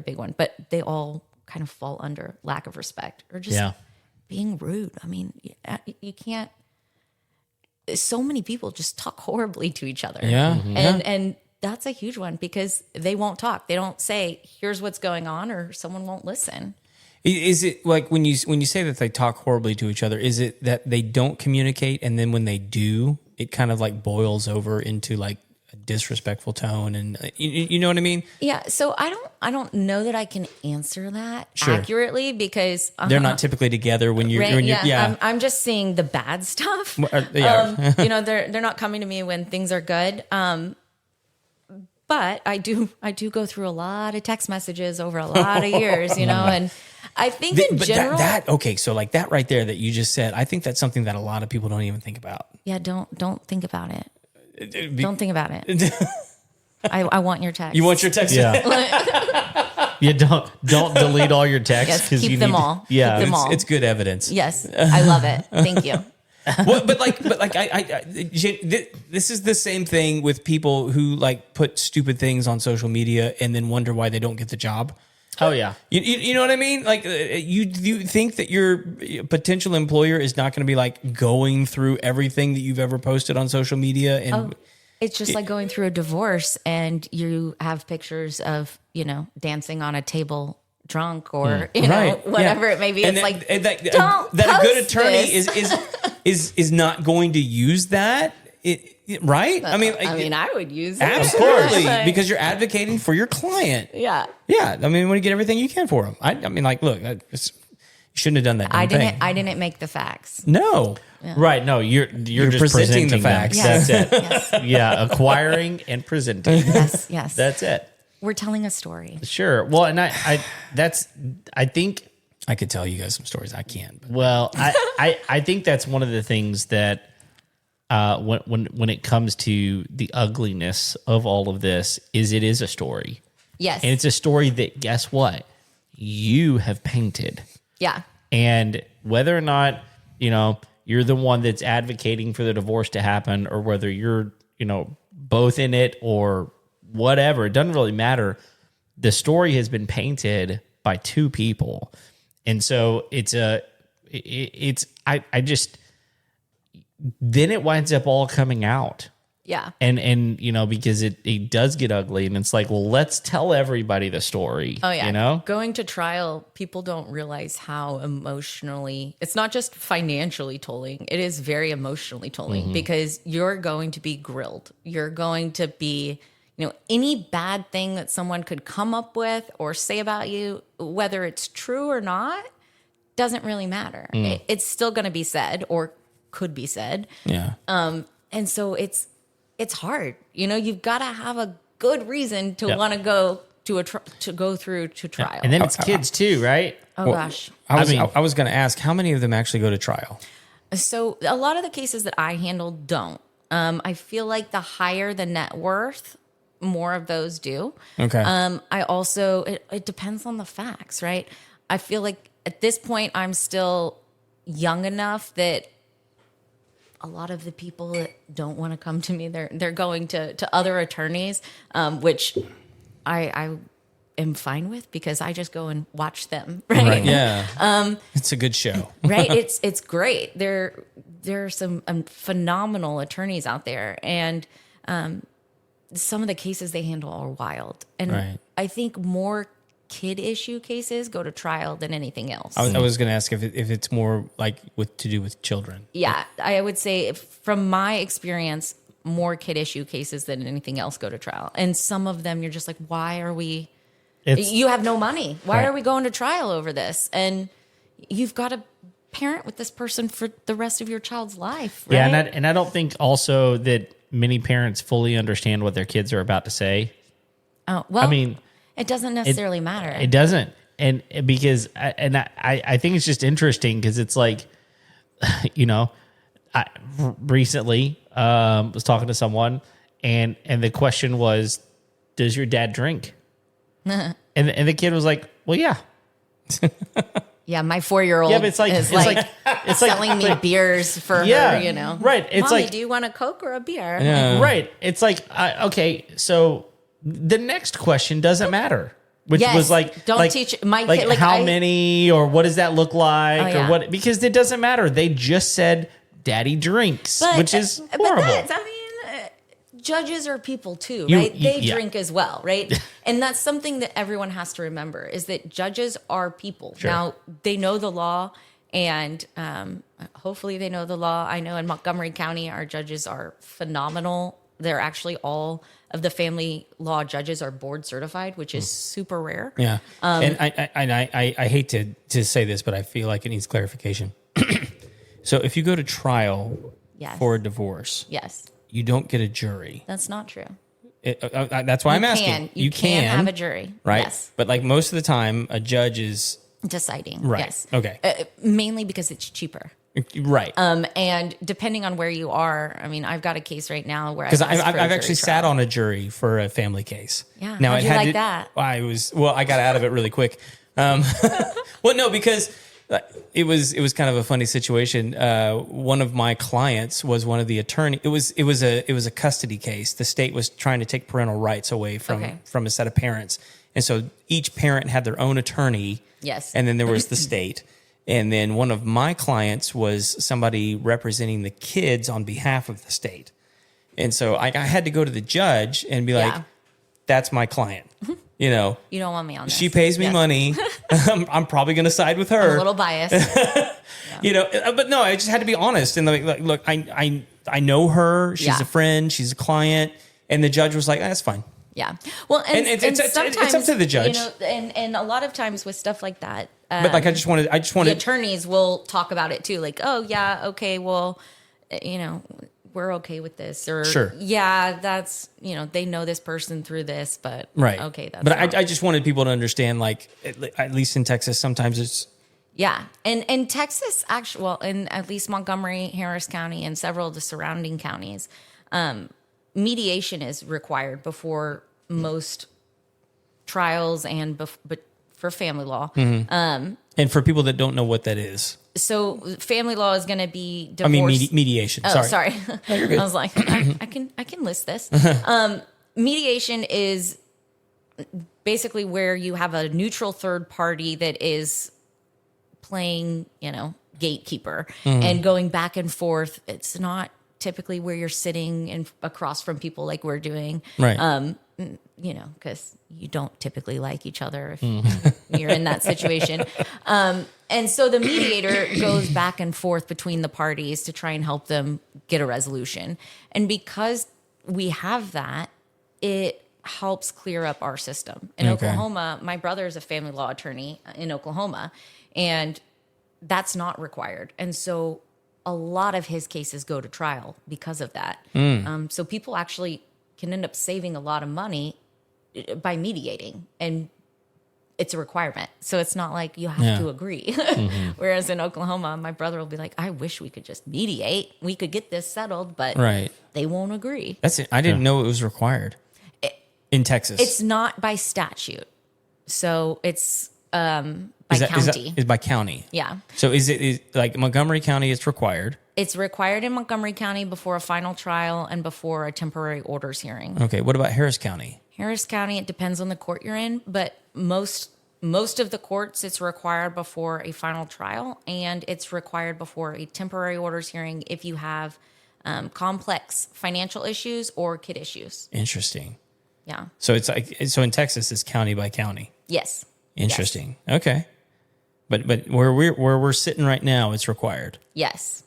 big one, but they all kind of fall under lack of respect, or just being rude. I mean, you can't, so many people just talk horribly to each other. And that's a huge one, because they won't talk. They don't say, here's what's going on, or someone won't listen. Is it like when you say that they talk horribly to each other, is it that they don't communicate, and then when they do, it kind of like boils over into like a disrespectful tone, and you know what I mean? Yeah. So I don't know that I can answer that accurately, because they're not typically together when you're, I'm just seeing the bad stuff. They're not coming to me when things are good. But I do go through a lot of text messages over a lot of years, and I think in general, so like that right there that you just said, I think that's something that a lot of people don't even think about. Yeah, don't think about it. Don't think about it. I want your text. You want your text? Yeah. You don't delete all your texts. Yes, keep them all. Yeah, Keep them all. It's good evidence. Yes, I love it. Thank you. Well, but this is the same thing with people who like put stupid things on social media and then wonder why they don't get the job. Oh yeah. You know what I mean? Like you think that your potential employer is not going to be like going through everything that you've ever posted on social media and It's just like going through a divorce and you have pictures of, dancing on a table drunk or, whatever it may be. And It's that don't a good post attorney this. is not going to use that. Right? I would use it. Absolutely, because you're advocating for your client. Yeah. Yeah. I mean, when you get everything you can for them. I mean, like, look, you shouldn't have done that. I thing. didn't make the facts. No. Yeah. Right. No, you're just presenting the them. facts. Yes. That's it. Yes. Yeah. Acquiring and presenting. Yes. That's it. We're telling a story. Sure. Well, and I think, I could tell you guys some stories. I can't. But. well, I think that's one of the things that, when it comes to the ugliness of all of this, it is a story. Yes. And it's a story that, guess what? You have painted. Yeah. And whether or not, you're the one that's advocating for the divorce to happen, or whether you're, both in it or whatever, it doesn't really matter. The story has been painted by two people. And so then it winds up all coming out. Yeah. And because it does get ugly, and it's like, well, let's tell everybody the story. Oh yeah. Going to trial, people don't realize how emotionally, it's not just financially tolling. It is very emotionally tolling because you're going to be grilled. You're going to be, any bad thing that someone could come up with or say about you, whether it's true or not, doesn't really matter. It's still going to be said or could be said. Yeah. And so it's hard. You've got to have a good reason to want to go to go through to trial. And then it's kids too, right? Oh gosh. I was going to ask, how many of them actually go to trial? So a lot of the cases that I handle don't. I feel like the higher the net worth, more of those do. Okay. I also, it depends on the facts, right? I feel like at this point, I'm still young enough that a lot of the people that don't want to come to me, they're going to other attorneys, which I am fine with because I just go and watch them. Right. Yeah. It's a good show. Right. It's great. There are some phenomenal attorneys out there, and some of the cases they handle are wild. And I think more kid issue cases go to trial than anything else. I was going to ask if it's more like to do with children. Yeah, I would say from my experience, more kid issue cases than anything else go to trial. And some of them you're just like, why are we, you have no money. Why are we going to trial over this? And you've got to parent with this person for the rest of your child's life. Right? Yeah. And I don't think also that many parents fully understand what their kids are about to say. Oh, well, I mean, it doesn't necessarily matter. It doesn't. And because, I think it's just interesting because it's like, I recently was talking to someone and the question was, does your dad drink? and the kid was like, well, yeah. Yeah, my 4-year-old but it's like selling me beers for her, Right. It's Mommy, like, do you want a Coke or a beer? Yeah. right. It's like, okay, so the next question doesn't matter. Which was like, don't teach my like, kid. Like how many or what does that look like or what? Because it doesn't matter. They just said daddy drinks, which is horrible. But judges are people too, right? They drink as well, right? And that's something that everyone has to remember is that judges are people. Sure. Now, they know the law and hopefully they know the law. I know in Montgomery County, our judges are phenomenal. They're actually all of the family law judges are board certified, which is super rare. Yeah. And I hate to say this, but I feel like it needs clarification. So if you go to trial for a divorce, you don't get a jury. That's not true. That's why I'm asking. You can have a jury. Right. Yes. But like most of the time, a judge is deciding. Right. Yes. Okay. Mainly because it's cheaper. Right. And depending on where you are, I mean, I've got a case right now where Because I've actually sat on a jury for a family case. Yeah. Now How'd it you had like to, that? I got out of it really quick. Well, no, because it was kind of a funny situation. One of my clients was one of the attorney. It was a custody case. The state was trying to take parental rights away from a set of parents, and so each parent had their own attorney. Yes. And then there was the state. And then one of my clients was somebody representing the kids on behalf of the state. And so I had to go to the judge and be like, that's my client. You know, you don't want me on this. She pays me money. I'm probably going to side with her. I'm a little biased. You know, but no, I just had to be honest. And like, look, I know her. She's a friend. She's a client. And the judge was like, that's fine. Yeah. Well, and sometimes it's up to the judge. You know, and a lot of times with stuff like that, but like I just wanted the attorneys will talk about it too. Like, oh yeah, okay, well, you know, we're okay with this, or sure, yeah, that's, you know, they know this person through this, but right, okay, that's. But I just wanted people to understand, like, at least in Texas, sometimes it's. Yeah, and Texas actually, well, in at least Montgomery, Harris County, and several of the surrounding counties, mediation is required before most trials and but for family law. Mm-hmm. And for people that don't know what that is. So family law is going to be divorce. I mean, mediation. Oh, sorry. No, you're good. I was like, I can list this. Mediation is basically where you have a neutral third party that is playing, you know, gatekeeper and going back and forth. It's not typically where you're sitting across from people like we're doing. Right. You know, because you don't typically like each other if you're in that situation. And so the mediator goes back and forth between the parties to try and help them get a resolution. And because we have that, it helps clear up our system. In Oklahoma, my brother is a family law attorney in Oklahoma, and that's not required. And so a lot of his cases go to trial because of that. So people actually can end up saving a lot of money by mediating, and it's a requirement. So it's not like you have to agree. Whereas in Oklahoma, my brother will be like, I wish we could just mediate. We could get this settled, but they won't agree. That's it. I didn't know it was required in Texas. It's not by statute. So it's by county. Is by county. Yeah. So is like Montgomery County, it's required? It's required in Montgomery County before a final trial and before a temporary orders hearing. Okay. What about Harris County? Harris County, it depends on the court you're in, but most of the courts, it's required before a final trial, and it's required before a temporary orders hearing if you have complex financial issues or kid issues. Interesting. Yeah. So it's like, so in Texas, it's county by county. Yes. Interesting. Yes. Okay. But where we're sitting right now, it's required. Yes.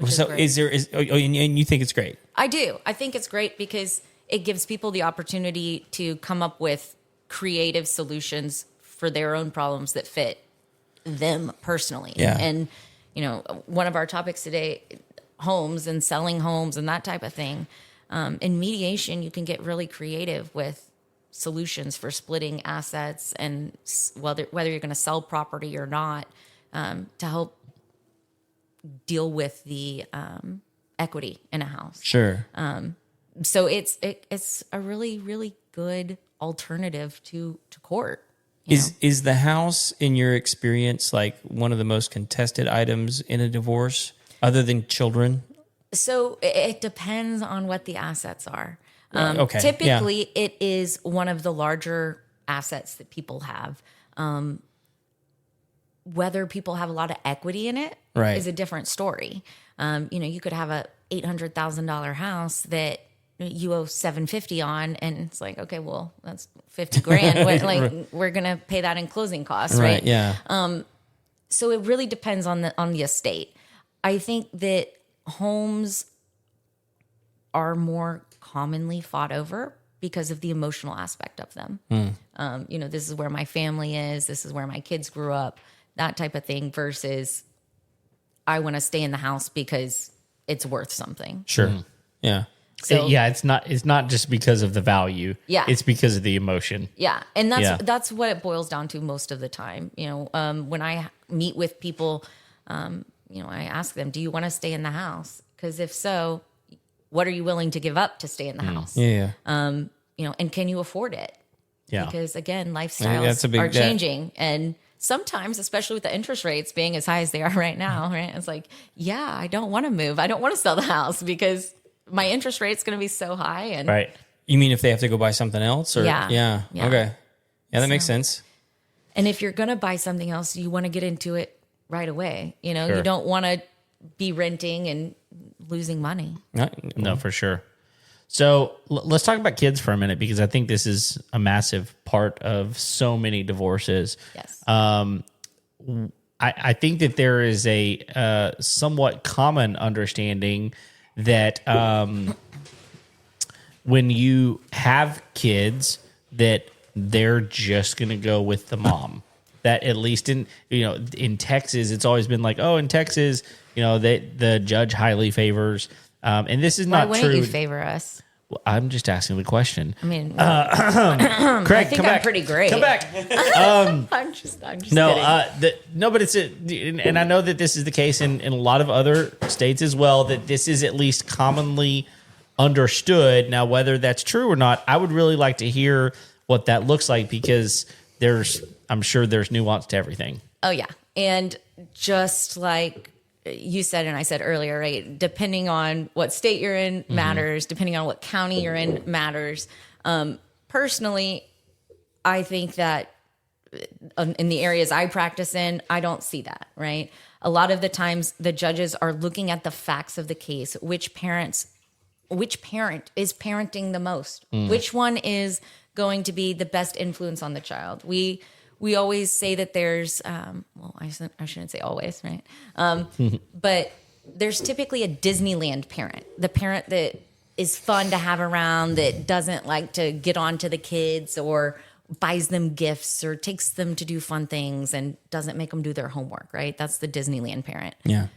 So and you think it's great? I do. I think it's great because it gives people the opportunity to come up with creative solutions for their own problems that fit them personally. Yeah. And, you know, one of our topics today, homes and selling homes and that type of thing. In mediation, you can get really creative with solutions for splitting assets and whether you're going to sell property or not, to help deal with the equity in a house. Sure. So it's a really, really good alternative to court. Is the house, in your experience, like one of the most contested items in a divorce, other than children? So it depends on what the assets are. Okay. Typically, it is one of the larger assets that people have. Whether people have a lot of equity in it is a different story. You know, you could have a $800,000 house that you owe $750 on, and it's like, okay, well, that's $50,000. We're gonna pay that in closing costs, right? Yeah. So it really depends on the estate. I think that homes are more commonly fought over because of the emotional aspect of them. You know, this is where my family is. This is where my kids grew up. That type of thing versus I want to stay in the house because it's worth something. Sure. Yeah. So, it's not just because of the value. Yeah. It's because of the emotion. Yeah. And that's what it boils down to most of the time. You know, when I meet with people, I ask them, do you want to stay in the house? Because if so, what are you willing to give up to stay in the house? Yeah. And can you afford it? Yeah. Because again, that's lifestyles a big are debt. changing. And sometimes, especially with the interest rates being as high as they are right now, right? It's like, yeah, I don't want to move. I don't want to sell the house because my interest rate's going to be so high. And Right. You mean if they have to go buy something else? Or Yeah. Okay. Yeah, that makes sense. And if you're going to buy something else, you want to get into it right away. Sure. You don't want to be renting and losing money. No, for sure. So let's talk about kids for a minute, because I think this is a massive part of so many divorces. Yes. I think that there is a somewhat common understanding that when you have kids, that they're just going to go with the mom. That at least in Texas, it's always been like, oh, in Texas, the judge highly favors. And this is Why not wouldn't true. you favor us? Well, I'm just asking the question. I mean, Craig, I think come I'm back. pretty great. Come back. I'm just No, kidding. but it's and I know that this is the case in a lot of other states as well, that this is at least commonly understood. Now, whether that's true or not, I would really like to hear what that looks like, because I'm sure there's nuance to everything. Oh, yeah. And just like you said, and I said earlier, right? Depending on what state you're in matters. Depending on what county you're in matters. Personally, I think that in the areas I practice in, I don't see that, right? A lot of the times the judges are looking at the facts of the case. Which parent is parenting the most? Which one is going to be the best influence on the child? We always say that there's, I shouldn't say always, right? But there's typically a Disneyland parent, the parent that is fun to have around, that doesn't like to get on to the kids or buys them gifts or takes them to do fun things and doesn't make them do their homework, right? That's the Disneyland parent. Yeah.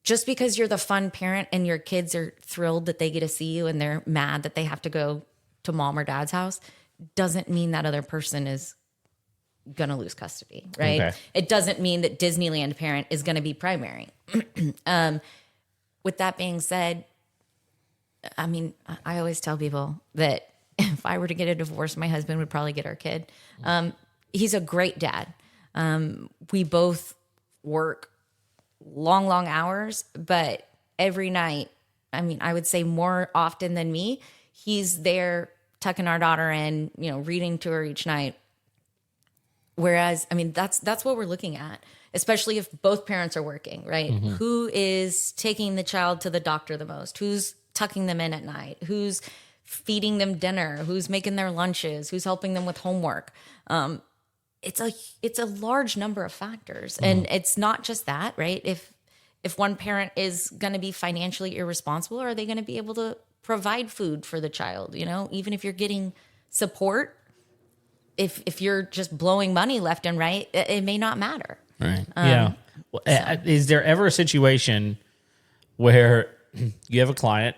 Just because you're the fun parent and your kids are thrilled that they get to see you and they're mad that they have to go to mom or dad's house, doesn't mean that other person is going to lose custody, right? Okay. It doesn't mean that Disneyland parent is going to be primary. With that being said, I mean, I always tell people that if I were to get a divorce, my husband would probably get our kid. He's a great dad. We both work long hours, but every night, I mean, I would say more often than me, he's there tucking our daughter in, reading to her each night. Whereas, I mean, that's what we're looking at, especially if both parents are working, right? Mm-hmm. Who is taking the child to the doctor the most? Who's tucking them in at night? Who's feeding them dinner? Who's making their lunches? Who's helping them with homework? It's a large number of factors, and it's not just that, right? If one parent is going to be financially irresponsible, are they going to be able to provide food for the child? Even if you're getting support, if you're just blowing money left and right, it may not matter. Right. Yeah. Well, is there ever a situation where you have a client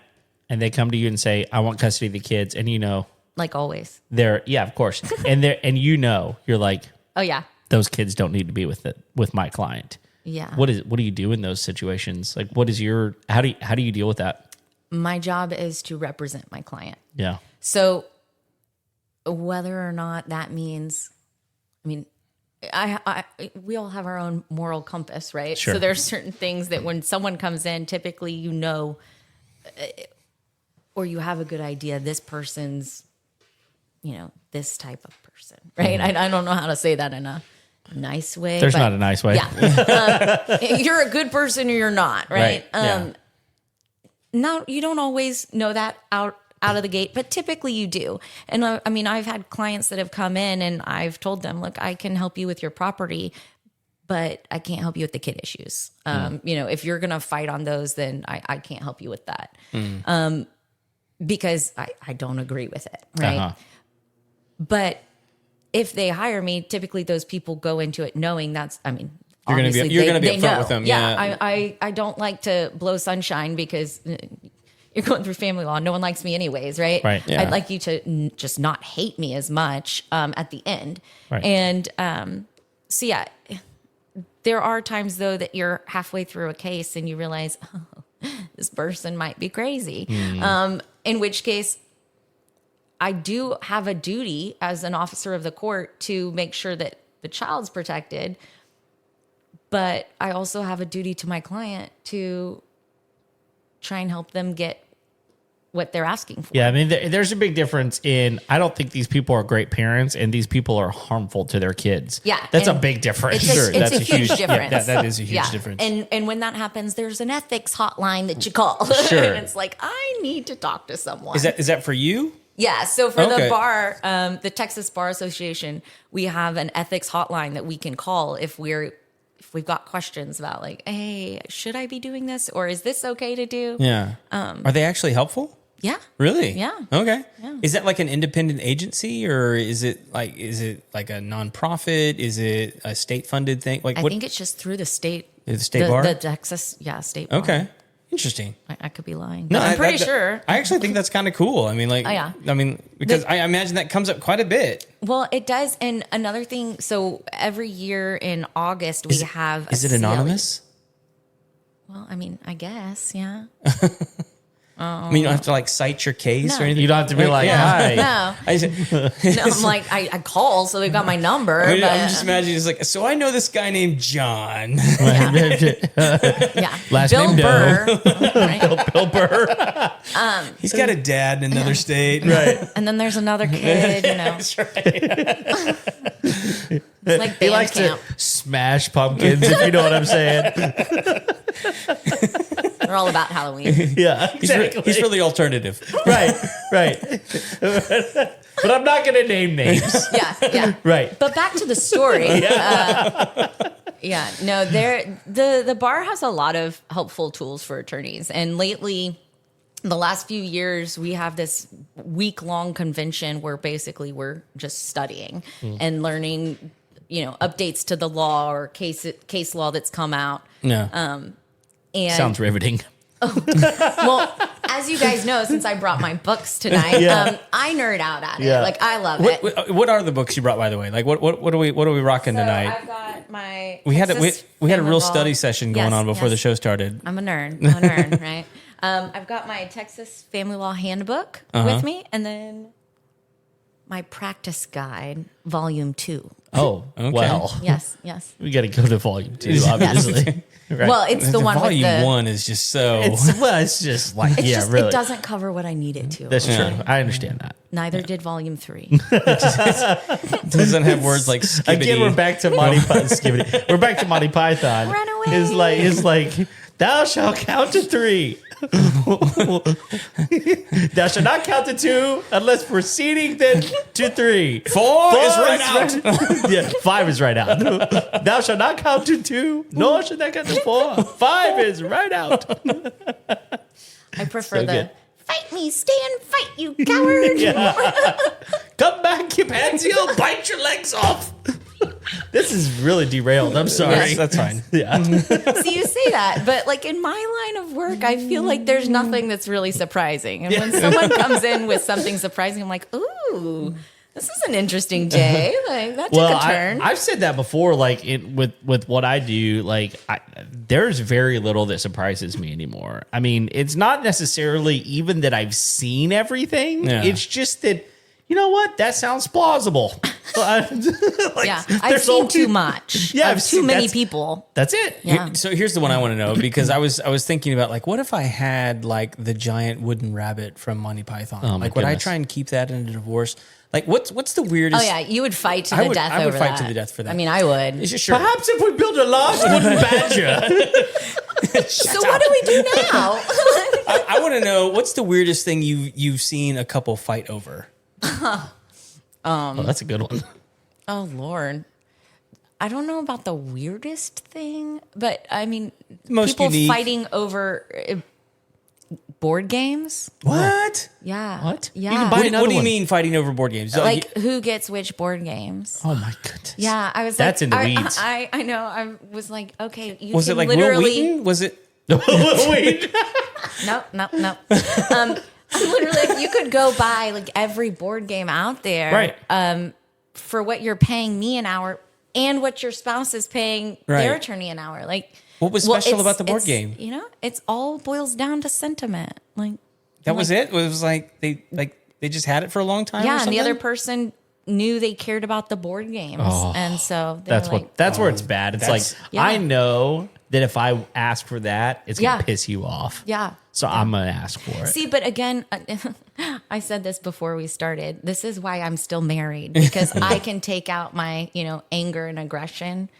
and they come to you and say, "I want custody of the kids," and like always, yeah, of course, and you're like, oh yeah, those kids don't need to be with my client. Yeah. What do you do in those situations? Like, what is how do you deal with that? My job is to represent my client. Yeah. So whether or not that means, I mean, we all have our own moral compass, right? Sure. So there's certain things that when someone comes in, typically, or you have a good idea, this person's, this type of person, right? Mm-hmm. I don't know how to say that in a nice way. There's not a nice way. Yeah. You're a good person or you're not, right? Yeah. No, you don't always know that out of the gate, but typically you do. And I mean, I've had clients that have come in and I've told them, look, I can help you with your property, but I can't help you with the kid issues. If you're going to fight on those, then I can't help you with that. Because I don't agree with it. Right. Uh-huh. But if they hire me, typically those people go into it knowing you're going to be upfront with them. Yeah. I don't like to blow sunshine because you're going through family law. No one likes me anyways, right? Right. Yeah. I'd like you to just not hate me as much at the end. Right. And so, yeah, there are times though that you're halfway through a case and you realize, oh, this person might be crazy. In which case, I do have a duty as an officer of the court to make sure that the child's protected. But I also have a duty to my client to try and help them get what they're asking for. Yeah, I mean, there's a big difference in, I don't think these people are great parents and these people are harmful to their kids. Yeah. That's a big difference. It's a huge difference. Yeah, that is a huge difference. And when that happens, there's an ethics hotline that you call. Sure. And it's like, I need to talk to someone. Is that for you? Yeah. So for Okay. the bar, the Texas Bar Association, we have an ethics hotline that we can call if we've got questions about like, hey, should I be doing this? Or is this okay to do? Yeah. Are they actually helpful? Yeah. Really? Yeah. Okay. Yeah. Is that like an independent agency, or is it like a nonprofit? Is it a state funded thing? Like I what? think it's just through the state. The state bar? The Texas, state bar. Okay. Interesting. I could be lying. No, But I'm pretty sure. I actually think that's kind of cool. I mean, like, Oh, yeah. I mean, because I imagine that comes up quite a bit. Well, it does. And another thing, so every year in August, we have. Is it CLE. anonymous? Well, I mean, I guess, yeah. I mean, you don't have to like cite your case No. or anything. You don't have to be like, hi. No. I just, No, I'm like, I call, so they've got my number. I'm but, just imagining it's like, so I know this guy named John. yeah. Last Bill name Burr. Right? Bill Burr. He's got a dad in another state. Right. And then there's another kid, That's right. It's like He band likes camp. to smash pumpkins, if you know what I'm saying. They're all about Halloween. Yeah, exactly. He's really alternative. right. But I'm not going to name names. Yeah. Right. But back to the story. No, the bar has a lot of helpful tools for attorneys. And lately, the last few years, we have this week-long convention where basically we're just studying and learning, updates to the law or case law that's come out. Yeah. And Sounds riveting. well, as you guys know, since I brought my books tonight, Yeah. I nerd out at it. Yeah. Like I love it. What are the books you brought, by the way? Like what are we rocking So tonight? I've got my We had Texas a real Family Law. study session going on before the show started. I'm a nerd, right? I've got my Texas Family Law Handbook with me, and then my practice guide, Volume 2. Oh, Okay. well. Yes. We got to go to volume 2, obviously. Right. Well, it's the one with Volume the. 1 is just so. it's just like, It's yeah, just, really. It doesn't cover what I need it to. That's Yeah. true. I understand that. Neither did Volume 3. doesn't have words like skibbity. Again, we're back to Monty Python. We're back to Monty Python. Run away. It's like, thou shalt count to 3. Thou shalt not count to 2 unless proceeding then to 3. 4 is right out. Yeah, 5 is right out. Thou shalt not count to 2, nor shalt thou count to 4. 5 is right out. I prefer So the good. fight me, stand, fight, you coward. Come back, you pansy, I'll bite your legs off. This is really derailed. I'm sorry. Yes, that's fine. Yeah. See, you say that, but like in my line of work, I feel like there's nothing that's really surprising. And when someone comes in with something surprising, I'm like, ooh, this is an interesting day. Like that took a turn. I've said that before. Like with what I do, like there's very little that surprises me anymore. I mean, it's not necessarily even that I've seen everything. Yeah. It's just that, you know what? That sounds plausible. Like, I've seen too much. Yeah, of I've too seen- many that's- people. That's it. Yeah. So here's the one I want to know, because I was thinking about like, what if I had like the giant wooden rabbit from Monty Python? Oh, my like, would I goodness. try and keep that in a divorce? Like, what's the weirdest? Oh yeah, you would fight to I the would- death. I would over fight that. to the death for that. I mean, I would. It's just sure. Perhaps if we build a large wooden badger. So what do we do now? I want to know, what's the weirdest thing you've seen a couple fight over? Oh, that's a good one. Oh Lord, I don't know about the weirdest thing, but I mean, Most people unique. fighting over board games. What? Yeah. What? Yeah. You can buy What, another what do you one. mean fighting over board games? Like who gets which board games? Oh my goodness. Yeah, I was. That's like, in the I- weeds. I know. I was like, okay, you was can it like Will literally. Wheaton? Was it? Wait. No. Literally, like, you could go buy like every board game out there, Right. For what you're paying me an hour. and what your spouse is paying their attorney an hour. Like, what was special about the board game? You know, it's all boils down to sentiment. Like that was it. It was like they just had it for a long time. Yeah, or and the something? other person knew they cared about the board games, and so That's where it's bad. It's like I know that if I ask for that, it's gonna piss you off. Yeah. So I'm gonna ask for it. See, but again, I said this before we started. This is why I'm still married, because I can take out my, anger and aggression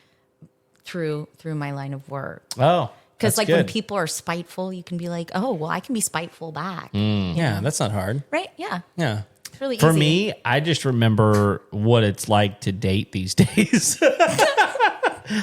through my line of work. Oh, because like when people are spiteful, you can be like, oh, well, I can be spiteful back. Yeah, that's not hard. Right? Yeah. Yeah. It's really For easy. me, I just remember what it's like to date these days.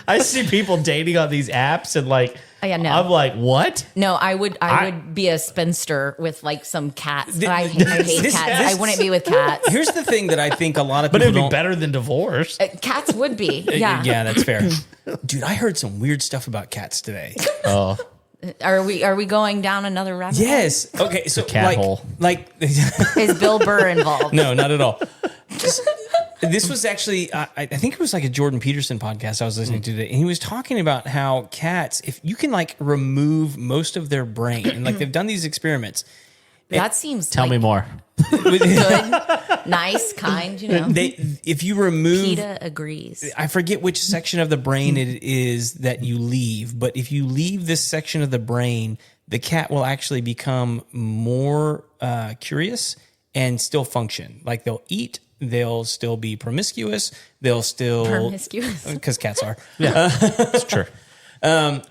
I see people dating on these apps and like, I'm like, what? No, I would be a spinster with like some cats. I hate cats. I wouldn't be with cats. Here's the thing that I think a lot of people But it'd be better than divorce. Cats would be. Yeah. Yeah, that's fair. Dude, I heard some weird stuff about cats today. Oh. Are we going down another rabbit hole? Yes. Okay, so cat hole. Is Bill Burr involved? No, not at all. This was actually, I think it was like a Jordan Peterson podcast I was listening to today, and he was talking about how cats, if you can like remove most of their brain, and like they've done these experiments. That seems Tell me more. Good, nice, kind, if you remove, PETA agrees. I forget which section of the brain it is that you leave, but if you leave this section of the brain, the cat will actually become more curious and still function. Like they'll eat, they'll still be promiscuous, they'll still because cats are. Yeah, it's true. And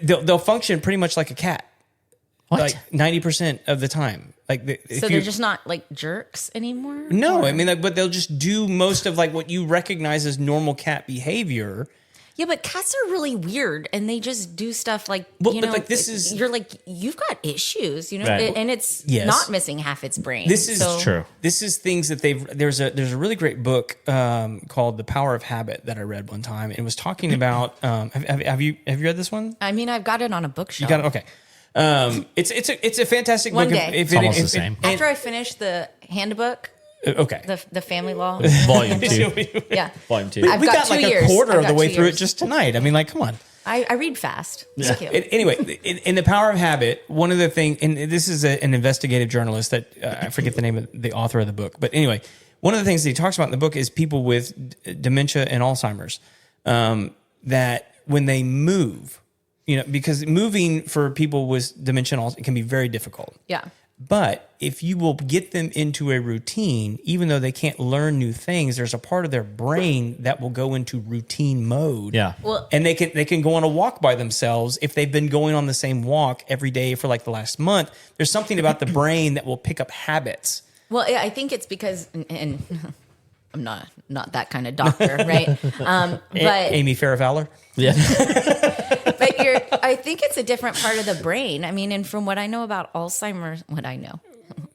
they'll function pretty much like a cat. What? Like 90% of the time. Like so they're just not like jerks anymore? No, I mean, but they'll just do most of like what you recognize as normal cat behavior. Yeah, but cats are really weird, and they just do stuff like, but like this is, you're like, you've got issues, Right. and it's not missing half its brain. This is true. This is things that there's a really great book called The Power of Habit that I read one time, and it was talking about, have you read this one? I mean, I've got it on a bookshelf. You got it? Okay. It's a fantastic One book. day. It's almost the same. After I finish the handbook, okay. the family law. Volume 2. Yeah. Volume 2. I've we got 2 like years. a quarter of the way 2 through it years. just tonight. I mean, like, come on. I read fast. It's cute. Anyway, in The Power of Habit, one of the things, and this is an investigative journalist that I forget the name of the author of the book, but anyway, one of the things that he talks about in the book is people with dementia and Alzheimer's, that when they move, because moving for people with dementia and Alzheimer's can be very difficult. Yeah. But if you will get them into a routine, even though they can't learn new things, there's a part of their brain that will go into routine mode. Yeah. Well, And they can go on a walk by themselves if they've been going on the same walk every day for like the last month. There's something about the brain that will pick up habits. well, I think it's because, and I'm not that kind of doctor, right? But Amy Farrah Fowler. Yeah. but I think it's a different part of the brain. I mean, and from what I know about Alzheimer's,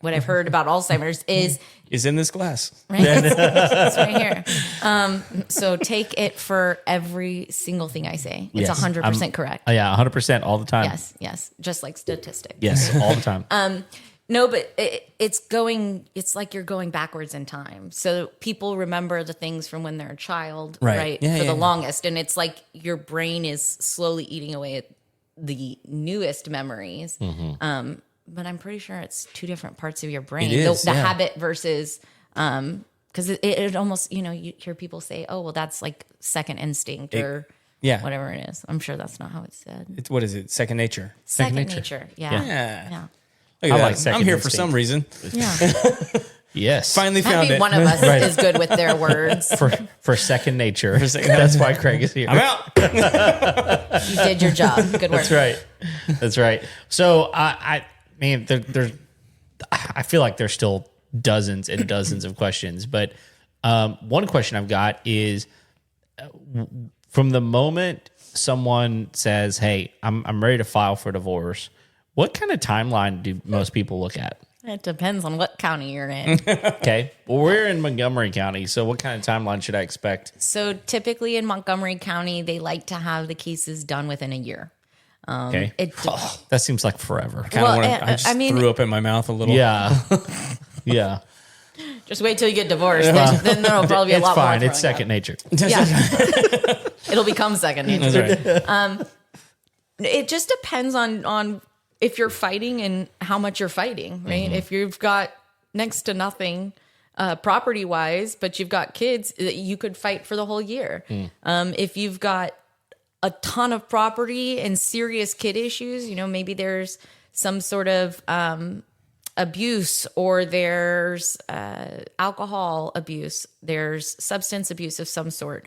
what I've heard about Alzheimer's is in this glass. right. It's right here. So take it for every single thing I say. It's Yes. 100% correct. Yeah, 100% all the time. Yes. Just like statistics. Yes, all the time. No, but it's like you're going backwards in time. So people remember the things from when they're a child, right? Yeah, for yeah. the longest. And it's like your brain is slowly eating away at the newest memories. Mm-hmm. But I'm pretty sure it's two different parts of your brain. It is, the yeah. habit versus, because it almost, you hear people say, oh, well, that's like second instinct or yeah. whatever it is. I'm sure that's not how it's said. What is it? Second nature. Second nature. nature. Yeah. Yeah. Yeah. Look at I that. like second I'm here instinct. for some reason. Yeah. Yes. Finally found Maybe it. one of us is good with their words. For second nature. second- That's why Craig is here. I'm out. You did your job. Good work. That's right. That's right. So I mean, there's I feel like there's still dozens and dozens of questions, but one question I've got is from the moment someone says, "Hey, I'm ready to file for divorce," what kind of timeline do most people look at? It depends on what county you're in. Okay. Well, we're in Montgomery County, so what kind of timeline should I expect? So typically in Montgomery County, they like to have the cases done within a year. Okay. It- That seems like forever. Kinda Well, wanna- I just I mean- threw up in my mouth a little. Yeah. Yeah. Just wait till you get divorced. Then there'll probably be a It's lot fine. more. It's second nature. Yeah. It'll become second nature. That's right. It just depends on if you're fighting and how much you're fighting, right? If you've got next to nothing property wise, but you've got kids, you could fight for the whole year. If you've got a ton of property and serious kid issues, maybe there's some sort of abuse, or there's alcohol abuse, there's substance abuse of some sort,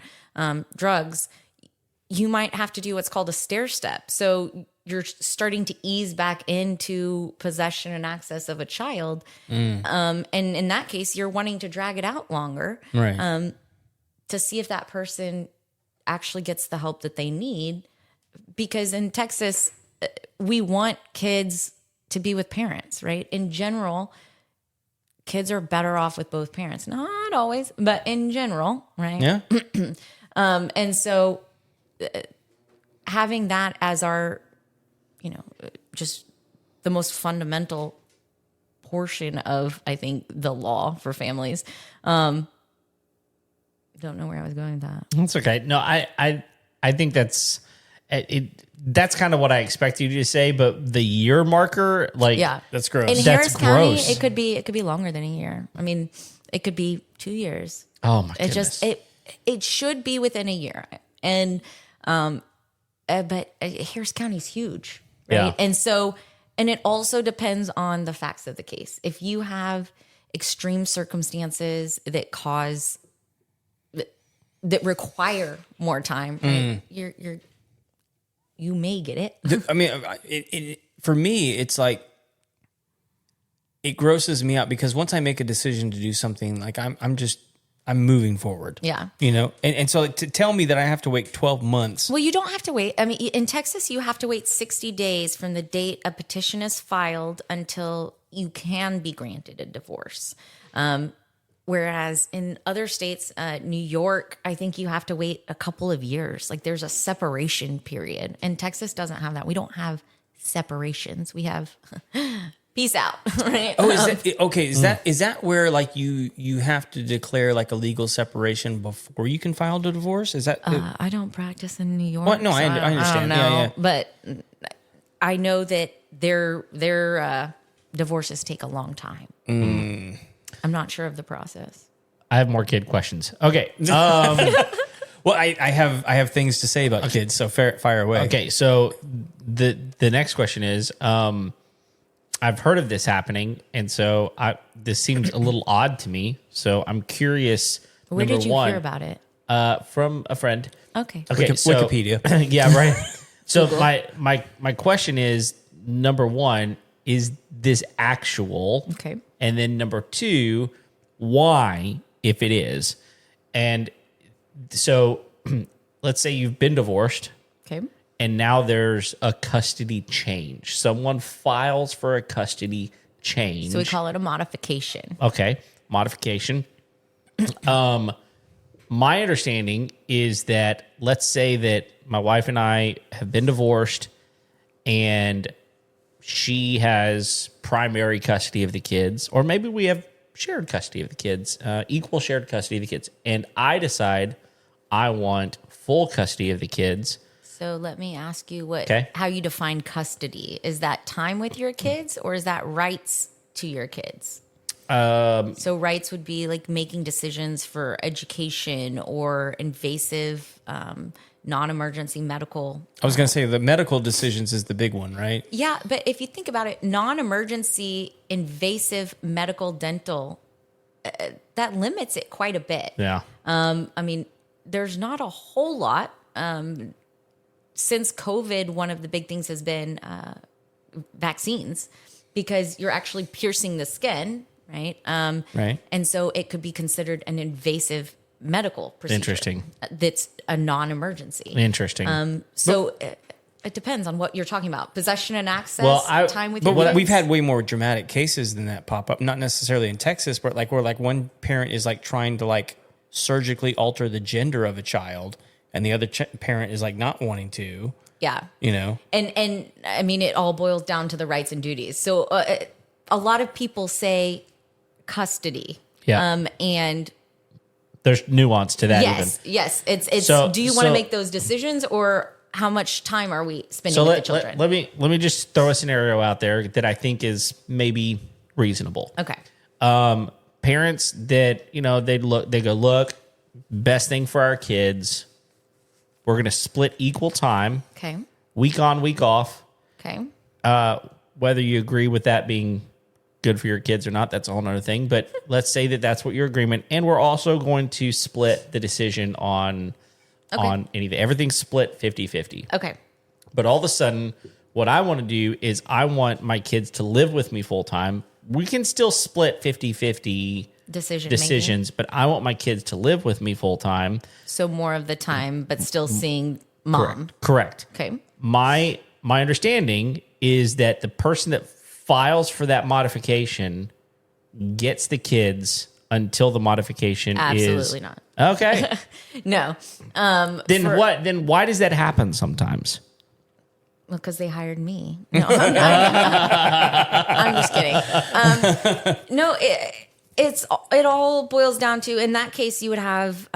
drugs, you might have to do what's called a stair step. So you're starting to ease back into possession and access of a child. And in that case, you're wanting to drag it out longer, Right. to see if that person actually gets the help that they need. Because in Texas, we want kids to be with parents, right? In general, kids are better off with both parents. Not always, but in general, right? Yeah. And so having that as our, just the most fundamental portion of, I think, the law for families. Don't know where I was going with that. That's okay. No, I think that's it. That's kind of what I expect you to say, but the year marker, Yeah, that's gross. In That's Harris County, gross. it could be longer than a year. I mean, it could be 2 years. Oh my It goodness. just it should be within a year, and but Harris County's huge, right? Yeah. And so, and it also depends on the facts of the case. If you have extreme circumstances that that require more time, right? You may get it. I mean, for me, it's like, it grosses me out because once I make a decision to do something, like I'm moving forward. Yeah. And so to tell me that I have to wait 12 months. Well, you don't have to wait. I mean, in Texas, you have to wait 60 days from the date a petition is filed until you can be granted a divorce. Whereas in other states, New York, I think you have to wait a couple of years. Like there's a separation period. And Texas doesn't have that. We don't have separations. We have peace out, right? Oh, is that okay? Is that where like you have to declare like a legal separation before you can file the divorce? Is that? I don't practice in New York. What? No, I understand. I don't know, Yeah. But I know that their divorces take a long time. I'm not sure of the process. I have more kid questions. Okay. Well, I have things to say about kids, so fire away. Okay. So the next question is, I've heard of this happening, and so this seems a little odd to me. So I'm curious. Where number did you one, hear about it? From a friend. Okay. Okay. So, Wikipedia. Yeah. Right. So my question is, number one, is this actual? Okay. And then number two, why, if it is? And so let's say you've been divorced Okay. and now there's a custody change. Someone files for a custody change. So we call it a modification. Okay. Modification. My understanding is that, let's say that my wife and I have been divorced and she has primary custody of the kids, or maybe we have shared custody of the kids, equal shared custody of the kids. And I decide I want full custody of the kids. So let me ask you Okay. how you define custody. Is that time with your kids, or is that rights to your kids? So rights would be like making decisions for education or invasive, non-emergency medical. I was going to say the medical decisions is the big one, right? Yeah, but if you think about it, non-emergency invasive medical dental, that limits it quite a bit. Yeah. I mean, there's not a whole lot. Since COVID, one of the big things has been vaccines, because you're actually piercing the skin, right? Right. And so it could be considered an invasive medical procedure. Interesting. That's a non-emergency. Interesting. So it depends on what you're talking about. Possession and access, Well, time with But your kids. we've had way more dramatic cases than that pop up. Not necessarily in Texas, but like where like one parent is like trying to like surgically alter the gender of a child, and the other parent is like not wanting to. Yeah. And I mean, it all boils down to the rights and duties. So a lot of people say custody. Yeah. And there's nuance to that. yes. It's So- do you want to so- make those decisions, or how much time are we spending So with the children? let me just throw a scenario out there that I think is maybe reasonable. Okay. Parents that they go, look, best thing for our kids, we're going to split equal time, Okay. week on, week off. Okay. Whether you agree with that being good for your kids or not, that's a whole other thing. But let's say that that's what your agreement, and we're also going to split the decision on anything. Everything's split 50-50. Okay. But all of a sudden, what I want to do is I want my kids to live with me full time. We can still split 50-50 decisions, but I want my kids to live with me full time. So more of the time, but still seeing mom. Correct. Okay. My understanding is that the person that files for that modification gets the kids until the modification Absolutely not. Okay. No. Then why does that happen sometimes? Well, because they hired me. No, I'm just kidding. No, it all boils down to, in that case, you would have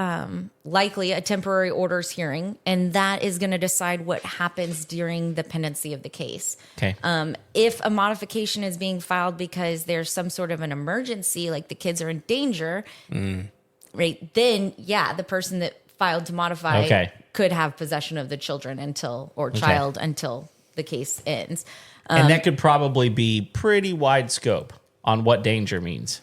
likely a temporary orders hearing, and that is going to decide what happens during the pendency of the case. Okay. If a modification is being filed because there's some sort of an emergency, like the kids are in danger, right? Then, the person that filed to modify could have possession of the children until the case ends. And that could probably be pretty wide scope on what danger means.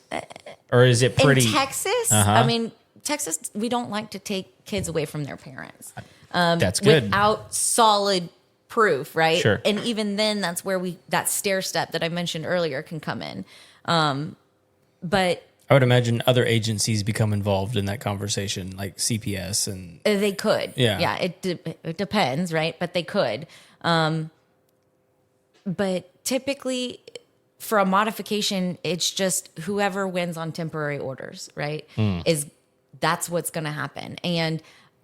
Or is it pretty... In Texas, I mean, Texas, we don't like to take kids away from their parents. That's good. Without solid proof, right? Sure. And even then, that's where that stair step that I mentioned earlier can come in. But I would imagine other agencies become involved in that conversation, like CPS and... They could. Yeah. It depends, right? But they could. But typically, for a modification, it's just whoever wins on temporary orders, right? That's what's going to happen. And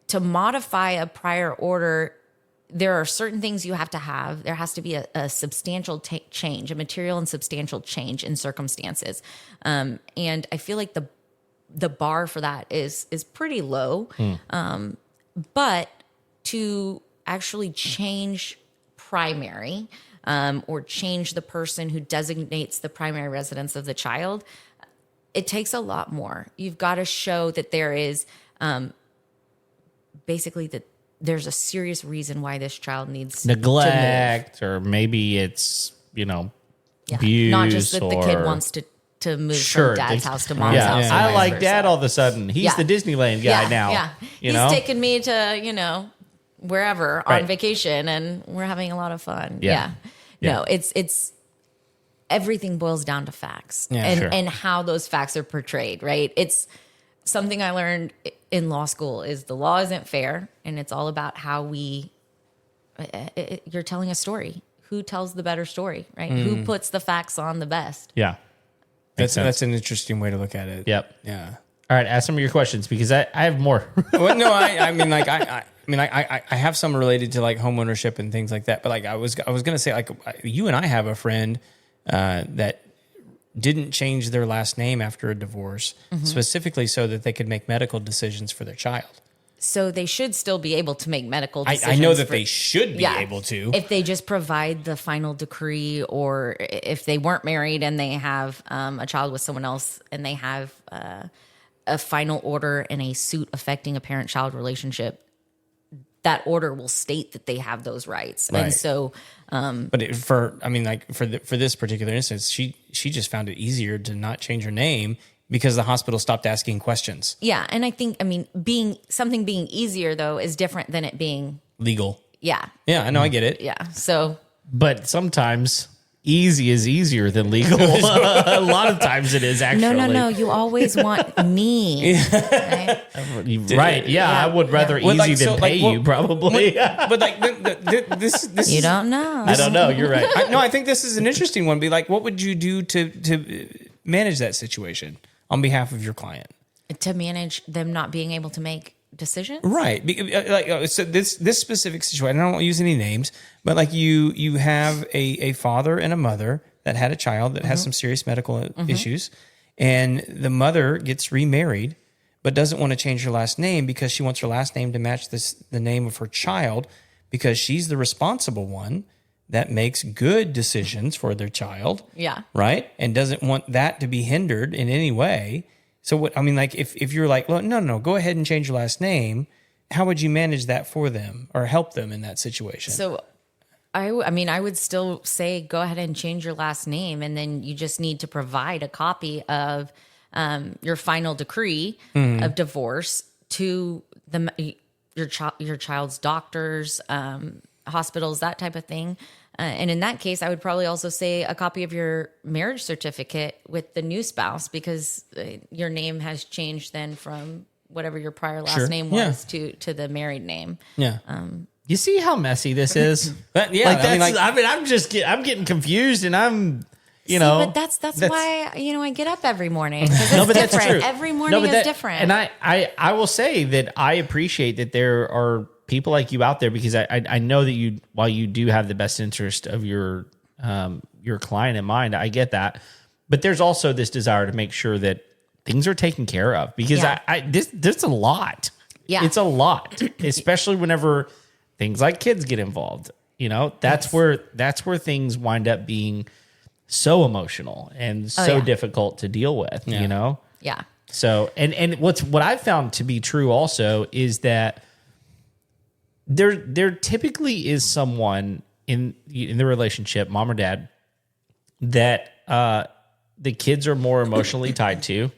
to modify a prior order, there are certain things you have to have. There has to be a substantial change, a material and substantial change in circumstances. And I feel like the bar for that is pretty low. But to actually change primary, or change the person who designates the primary residence of the child, it takes a lot more. You've got to show that there is basically that there's a serious reason why this child needs neglect, or maybe it's, abuse. Not just that the kid wants to move from dad's house to mom's house. Yeah. I like dad all of a sudden. He's the Disneyland guy now. Yeah. He's taking me to, wherever on vacation, and we're having a lot of fun. Yeah. No, it's everything boils down to facts and how those facts are portrayed, right? It's something I learned in law school is the law isn't fair, and it's all about how you're telling a story. Who tells the better story, right? Who puts the facts on the best? Yeah. That's an interesting way to look at it. Yep. Yeah. All right, ask some of your questions, because I have more. Well, no, I have some related to like homeownership and things like that. But like I was gonna say, like, you and I have a friend that didn't change their last name after a divorce, specifically so that they could make medical decisions for their child. So they should still be able to make medical decisions. I know that they should be able to. If they just provide the final decree, or if they weren't married and they have a child with someone else, and they have a final order in a suit affecting a parent-child relationship, that order will state that they have those rights. Right. And so... but for this particular instance, she just found it easier to not change her name because the hospital stopped asking questions. Yeah, and I think, being easier, though, is different than it being... Legal. Yeah. Yeah, I know, I get it. Yeah, so... But sometimes... easy is easier than legal. A lot of times it is, actually. No. You always want me. Right? Right. Yeah, I would rather easy than pay you, probably. But like this you don't know. I don't know. You're right. I think this is an interesting one. Be like, what would you do to manage that situation on behalf of your client? To manage them not being able to make decisions? Right. So this specific situation, I don't want to use any names, but like you have a father and a mother that had a child that has some serious medical issues, and the mother gets remarried, but doesn't want to change her last name because she wants her last name to match the name of her child, because she's the responsible one that makes good decisions for their child. Yeah. Right? And doesn't want that to be hindered in any way. So what, I mean, like if you're like, well, no, go ahead and change your last name, how would you manage that for them or help them in that situation? So I mean, I would still say go ahead and change your last name, and then you just need to provide a copy of your final decree of divorce to your child's doctors, hospitals, that type of thing. And in that case, I would probably also say a copy of your marriage certificate with the new spouse, because your name has changed then from whatever your prior last name was to the married name. Yeah. You see how messy this is? But yeah, I'm getting confused, and I'm, but that's why I get up every morning, because it's that's different. true. Every morning is different. And I will say that I appreciate that there are people like you out there, because I know that while you do have the best interest of your client in mind, I get that, but there's also this desire to make sure that things are taken care of, because this a lot. Yeah, it's a lot, especially whenever things like kids get involved. That's where things wind up being so emotional and so difficult to deal with. Yeah. So and what I've found to be true also is that there typically is someone in the relationship, mom or dad, that the kids are more emotionally tied to.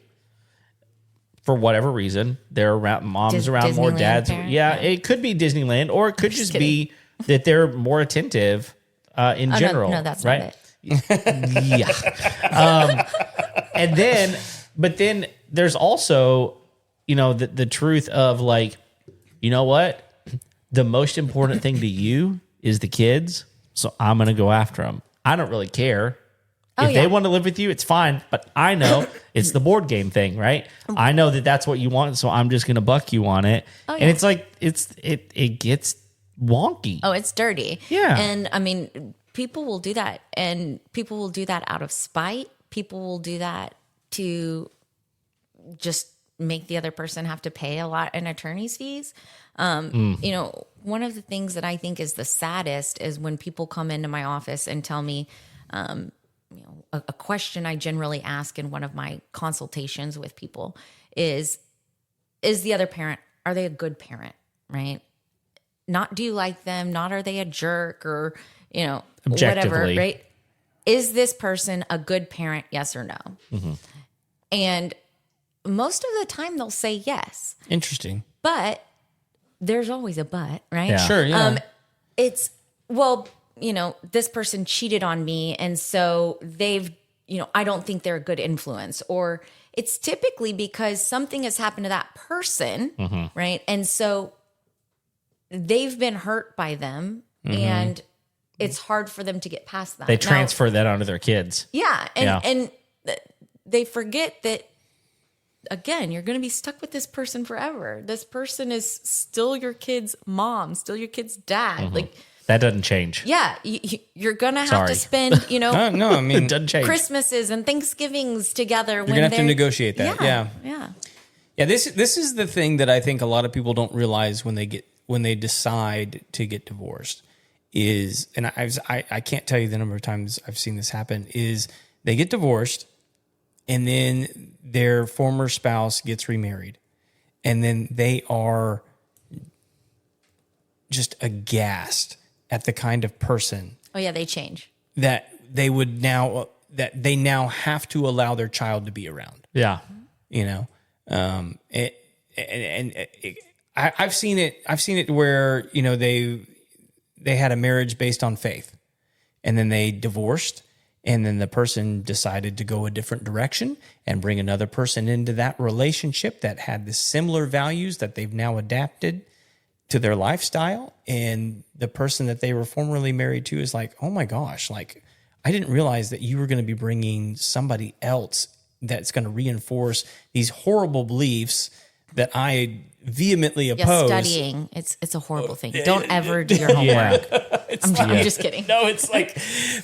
For whatever reason, they're around, mom's around more, dads. Yeah, it could be Disneyland, or it could just be that they're more attentive in general. No, that's right? not it. Yeah. But then there's also, the truth of like, you know what? The most important thing to you is the kids. So I'm going to go after them. I don't really care. If they want to live with you, it's fine. But I know it's the board game thing, right? I know that that's what you want. So I'm just going to buck you on it. And it's like, it gets wonky. Oh, it's dirty. Yeah. And I mean, people will do that, and people will do that out of spite. People will do that to just make the other person have to pay a lot in attorney's fees. One of the things that I think is the saddest is when people come into my office and tell me, a question I generally ask in one of my consultations with people is the other parent, are they a good parent, right? Not do you like them, not are they a jerk, or, whatever, right? Is this person a good parent, yes or no? Mm-hmm. And most of the time they'll say yes. Interesting. But there's always a but, right? Yeah. Sure, yeah. This person cheated on me, and so they've, I don't think they're a good influence. Or it's typically because something has happened to that person, right? And so they've been hurt by them, and it's hard for them to get past that. They transfer that onto their kids. Yeah, and they forget that, again, you're going to be stuck with this person forever. This person is still your kid's mom, still your kid's dad. Like, that doesn't change. Yeah, you're going to have to spend, no, I mean, it doesn't change. Christmases and Thanksgivings together. You're going to have to negotiate that. Yeah. Yeah. This is the thing that I think a lot of people don't realize when they decide to get divorced is, and I can't tell you the number of times I've seen this happen, is they get divorced and then their former spouse gets remarried, and then they are just aghast at the kind of person. Oh yeah, they change. That they now have to allow their child to be around. Yeah. I've seen it where, they had a marriage based on faith, and then they divorced, and then the person decided to go a different direction and bring another person into that relationship that had the similar values that they've now adapted to their lifestyle. And the person that they were formerly married to is like, oh my gosh, like, I didn't realize that you were going to be bringing somebody else that's going to reinforce these horrible beliefs that I vehemently oppose. Studying, it's a horrible thing. Don't ever do your homework. I'm just kidding. No, it's like,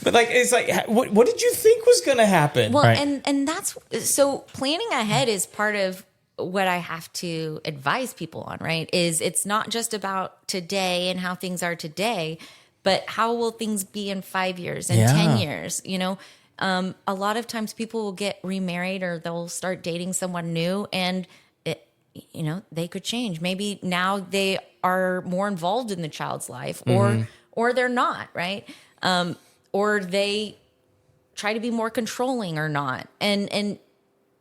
but like, it's like, what did you think was going to happen? Well, Right. and that's so planning ahead is part of what I have to advise people on, right? Is it's not just about today and how things are today, but how will things be in 5 years and 10 years? You know, a lot of times people will get remarried or they'll start dating someone new and you know, they could change. Maybe now they are more involved in the child's life or they're not, right? Or they try to be more controlling or not. And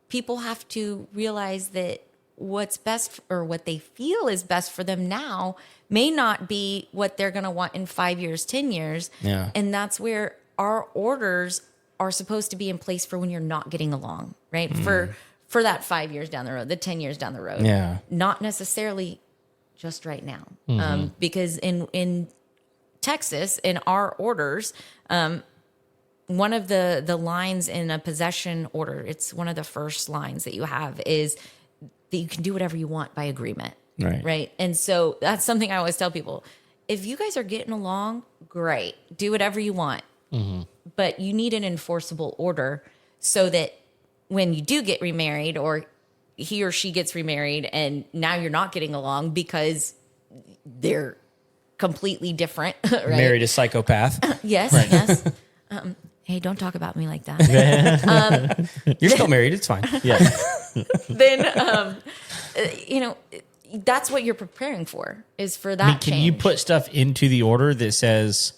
people have to realize that what's best or what they feel is best for them now may not be what they're going to want in 5 years, 10 years. Yeah. And that's where our orders are supposed to be in place for when you're not getting along, right? For that 5 years down the road, the 10 years down the road. Yeah. Not necessarily just right now. Because in Texas, in our orders, one of the lines in a possession order, it's one of the first lines that you have is that you can do whatever you want by agreement. Right. And so that's something I always tell people. If you guys are getting along, great. Do whatever you want. But you need an enforceable order so that when you do get remarried or he or she gets remarried and now you're not getting along because they're completely different, right? Married a psychopath. Yes, yes. Hey, don't talk about me like that. You're still married. It's fine. Yeah. Then, you know, that's what you're preparing for is for that Can change. you put stuff into the order that says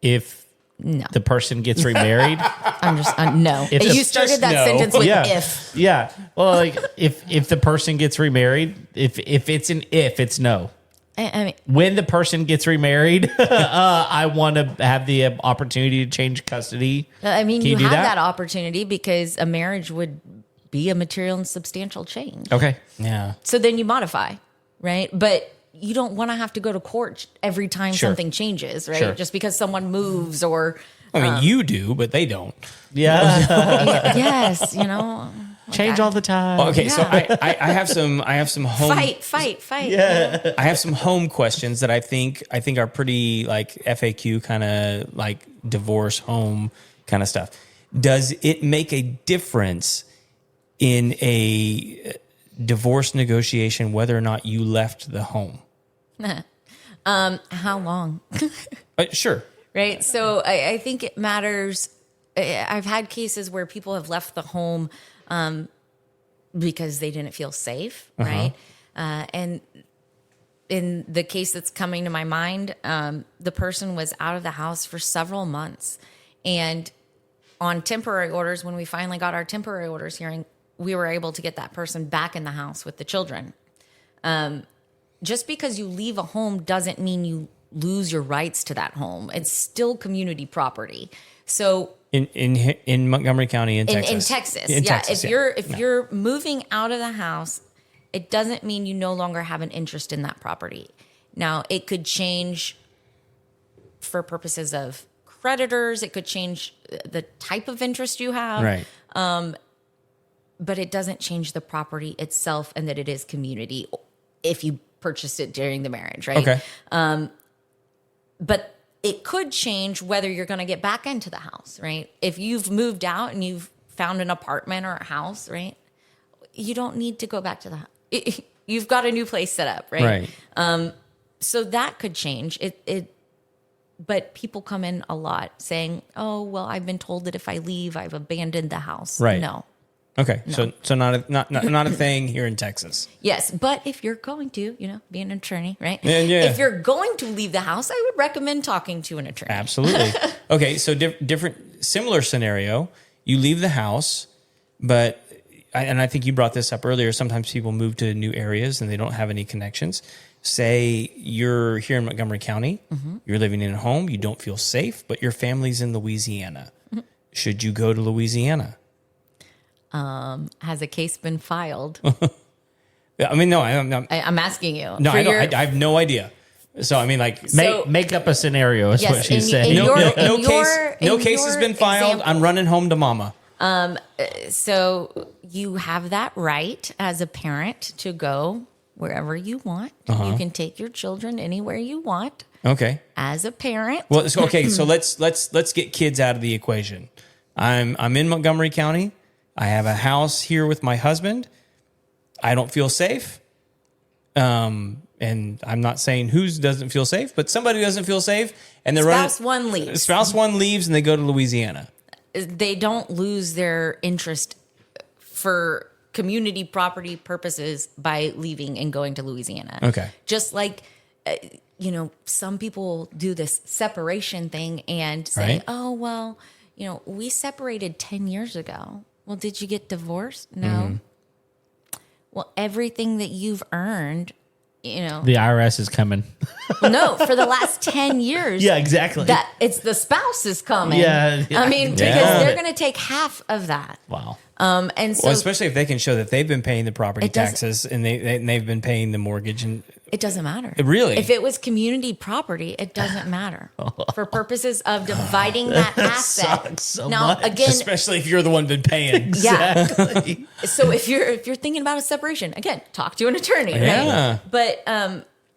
if No. the person gets remarried? I'm just, no. If You it's started just that no. sentence with yeah. if. Yeah. Well, like if the person gets remarried, if it's an if, it's no. I mean, When the person gets remarried, I want to have the opportunity to change custody. Can you you do have that? that opportunity because a marriage would be a material and substantial change. Okay. Yeah. So then you modify, right? But you don't want to have to go to court every time Sure. something changes, right? Sure. Just because someone moves or I mean, you do, but they don't. Yeah. yes, you know, Change all the time. Okay, so Yeah. I have some home fight. Yeah. I have some home questions that I think are pretty like FAQ kind of like divorce home kind of stuff. Does it make a difference in a divorce negotiation whether or not you left the home? How long? Sure. Right. So I think it matters. I've had cases where people have left the home because they didn't feel safe. Right. And in the case that's coming to my mind, the person was out of the house for several months. And on temporary orders, when we finally got our temporary orders hearing, we were able to get that person back in the house with the children. Just because you leave a home doesn't mean you lose your rights to that home. It's still community property. So In Montgomery County in Texas. in Texas, In yeah. Texas, If you're moving out of the house, it doesn't mean you no longer have an interest in that property. Now, it could change for purposes of creditors. It could change the type of interest you have. Right. But it doesn't change the property itself and that it is community if you purchased it during the marriage, right? Okay. But it could change whether you're going to get back into the house, right? If you've moved out and you've found an apartment or a house, right? You don't need to go back to the house. You've got a new place set up, right? Right. So that could change. But people come in a lot saying, "Oh, well, I've been told that if I leave, I've abandoned the house." Right. No. Okay. No. So not a thing here in Texas. Yes, but if you're going to, be an attorney, right? Yeah. If you're going to leave the house, I would recommend talking to an attorney. Absolutely. Okay, so similar scenario. You leave the house, but I think you brought this up earlier. Sometimes people move to new areas and they don't have any connections. Say you're here in Montgomery County, you're living in a home, you don't feel safe, but your family's in Louisiana. Should you go to Louisiana? Has a case been filed? I mean, no, I'm asking you. no, For I don't. your- I have no idea. So I mean, like, So- Make up a scenario is what she's saying. no in case has your been filed. example- I'm running home to mama. So you have that right as a parent to go wherever you want. You can take your children anywhere you want. Okay. As a parent, Well, so let's get kids out of the equation. I'm in Montgomery County. I have a house here with my husband. I don't feel safe. And I'm not saying who doesn't feel safe, but somebody doesn't feel safe, and they're spouse one leaves. Spouse one leaves, and they go to Louisiana. They don't lose their interest for community property purposes by leaving and going to Louisiana. Okay. Just like, some people do this separation thing and say, Right. oh, well, we separated 10 years ago. Well, did you get divorced? No. Mm-hmm. Well, everything that you've earned, The IRS is coming. no, for the last 10 years. Yeah, exactly. That it's the spouse is coming. Yeah. I mean, because they're going to take half of that. Wow. And so Especially if they can show that they've been paying the property It doesn't- taxes and they've been paying the mortgage. And it doesn't matter. Really? If it was community property, it doesn't matter. For purposes of dividing that asset. sucks so now, much. again, especially if you're the one been paying. yeah. So if you're thinking about a separation, again, talk to an attorney, Yeah. right? But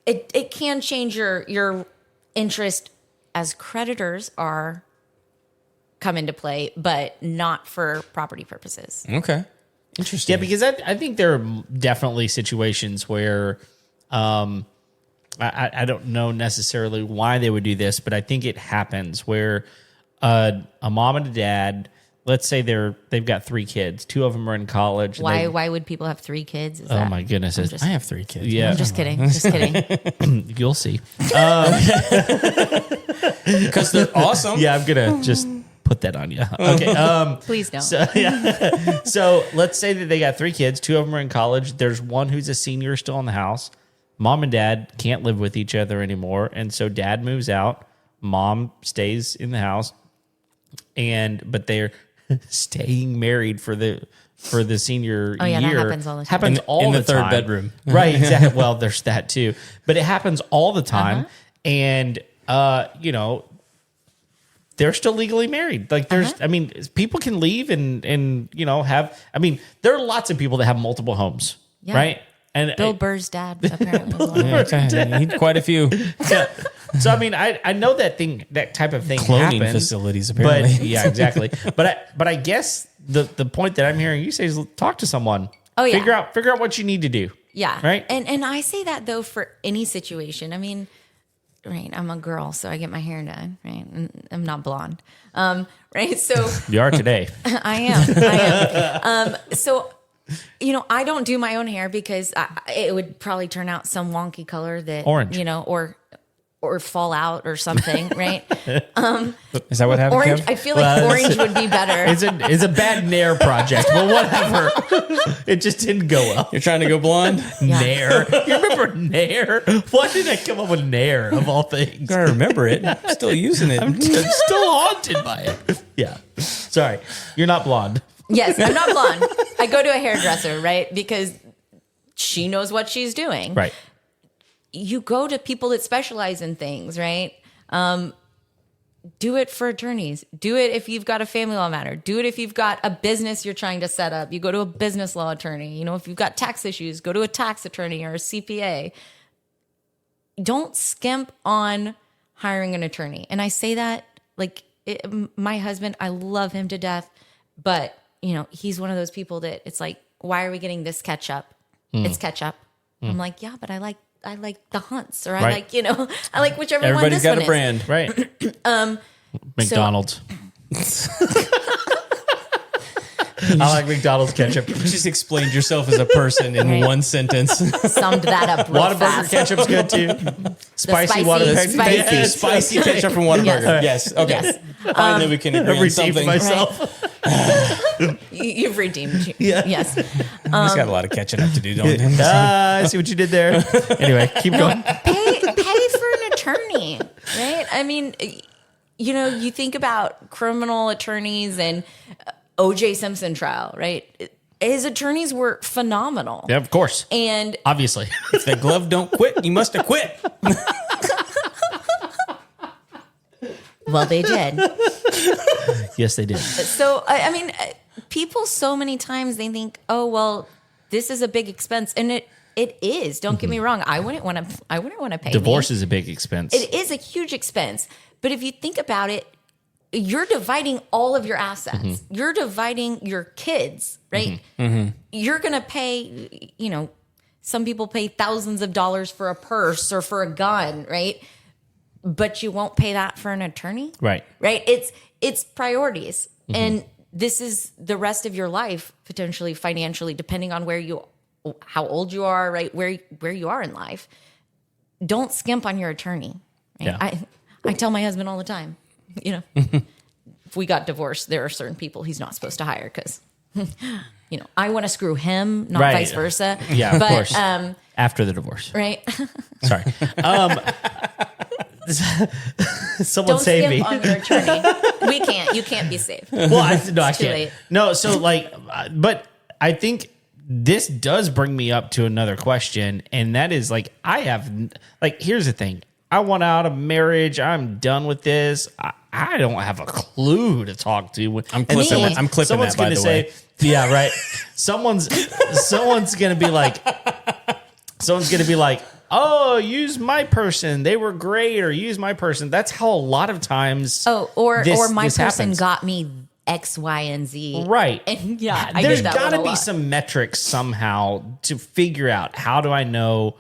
it can change your interest as creditors come into play, but not for property purposes. Okay. Interesting. Yeah, because I think there are definitely situations where I don't know necessarily why they would do this, but I think it happens where a mom and a dad, let's say they've got 3 kids, 2 of them are in college. and Why would people have 3 kids? Is Oh that- my goodness! I'm it's- just- I have 3 kids. Yeah, I'm just kidding. Just kidding. you'll see. Because they're awesome. Yeah, I'm gonna just put that on you. Okay. Please don't. So, yeah. So let's say that they got 3 kids. 2 of them are in college. There's one who's a senior still in the house. Mom and dad can't live with each other anymore, and so dad moves out. Mom stays in the house, but they're staying married for the senior Oh, yeah, that year. happens all the time. Happens all in the the third time. bedroom. Right? Exactly. Well, there's that too, but it happens all the time, Uh-huh. and they're still legally married. Like there's, I mean, people can leave and have. I mean, there are lots of people that have multiple homes, Yeah. right? And Bill Burr's dad, apparently. as well. Yeah, okay. He- quite a few yeah. So I mean, I know that type of thing cloning happens, facilities, apparently. But yeah, exactly. But I guess the point that I'm hearing you say is talk to someone. Oh, yeah. Figure out what you need to do. Yeah. Right. And I say that though for any situation. I mean, right, I'm a girl, so I get my hair done, right? And I'm not blonde. Right. So You are today. I am. So I don't do my own hair because it would probably turn out some wonky color that Orange. or fall out or something, right? Is that what happened, Orange. Kev? I feel like orange would be better. It's a bad Nair project, but whatever. It just didn't go well. You're trying to go blonde? Yeah. Nair. You remember Nair? Why did I come up with Nair of all things? I remember it. I'm still using it. I'm still haunted by it. Yeah. Sorry. You're not blonde. Yes, I'm not blonde. I go to a hairdresser, right? Because she knows what she's doing. Right. You go to people that specialize in things, right? Do it for attorneys. Do it if you've got a family law matter. Do it if you've got a business you're trying to set up. You go to a business law attorney. If you've got tax issues, go to a tax attorney or a CPA. Don't skimp on hiring an attorney. And I say that my husband, I love him to death, but he's one of those people that it's like, why are we getting this ketchup? It's ketchup. I'm like, yeah, but I like the Hunts, or I Right. I like whichever Everybody's one got this a one is. brand. Right. McDonald's. I like McDonald's ketchup. You just explained yourself as a person in Right. one sentence. Summed that up real Whataburger fast. ketchup's good too. Spicy Whataburger. spicy- Thank you. Spicy ketchup from Whataburger. Yes. Okay. Yes. Finally, we can agree on Redeemed something. myself. You've redeemed. Yeah. Yes. He's got a lot of catching up to do, don't he? I see what you did there. Anyway, keep going. Pay for an attorney, right? I mean, you think about criminal attorneys and O.J. Simpson trial, right? His attorneys were phenomenal. Yeah, of course. And Obviously. If the glove don't quit, you must have quit. well, they did. Yes, they did. So, I mean, people so many times they think, oh, well, this is a big expense. And It is. Don't get me wrong. I wouldn't want to pay. Divorce me. is a big expense. It is a huge expense. But if you think about it, you're dividing all of your assets. Mm-hmm. You're dividing your kids, right? You're going to pay, some people pay thousands of dollars for a purse or for a gun, right? But you won't pay that for an attorney. Right. Right. It's priorities. And this is the rest of your life, potentially financially, depending on how old you are, right? Where you are in life. Don't skimp on your attorney. Right? Yeah. I tell my husband all the time, if we got divorced, there are certain people he's not supposed to hire because, I want to screw him, not Right. vice versa. Yeah, but, of course. After the divorce. Right. Sorry. Someone Don't save skimp me. on your attorney. You can't be saved. Well, I It's can't. too late. No, so but I think this does bring me up to another question, and that is here's the thing. I want out of marriage. I'm done with this. I don't have a clue to talk to. I'm clipping that, by the way. Yeah, right. Someone's gonna be like, oh, use my person. They were great, or use my person. That's how a lot of times. Oh, or my this person happens. got me X, Y, and Z. Right. And I There's get that got to one a be lot. some metrics somehow to figure out how do I know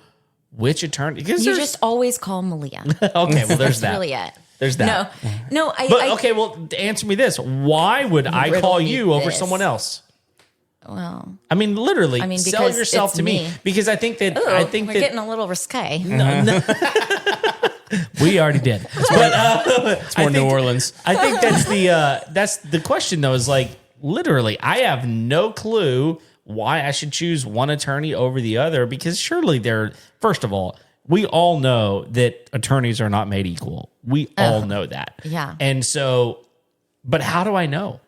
which attorney. Because You just always call Malia. okay. Well, there's That's that. really it. There's that. No. But okay, well, answer me this: why would I Riddle call me you over this. someone else? Well, I mean, literally, sell because yourself it's to me. me. Because I think that we're getting a little risque. we already did. But It's more New Orleans. I think that's the question though. Is literally, I have no clue why I should choose one attorney over the other because surely first of all, we all know that attorneys are not made equal. We all know that. Yeah. And so, but how do I know?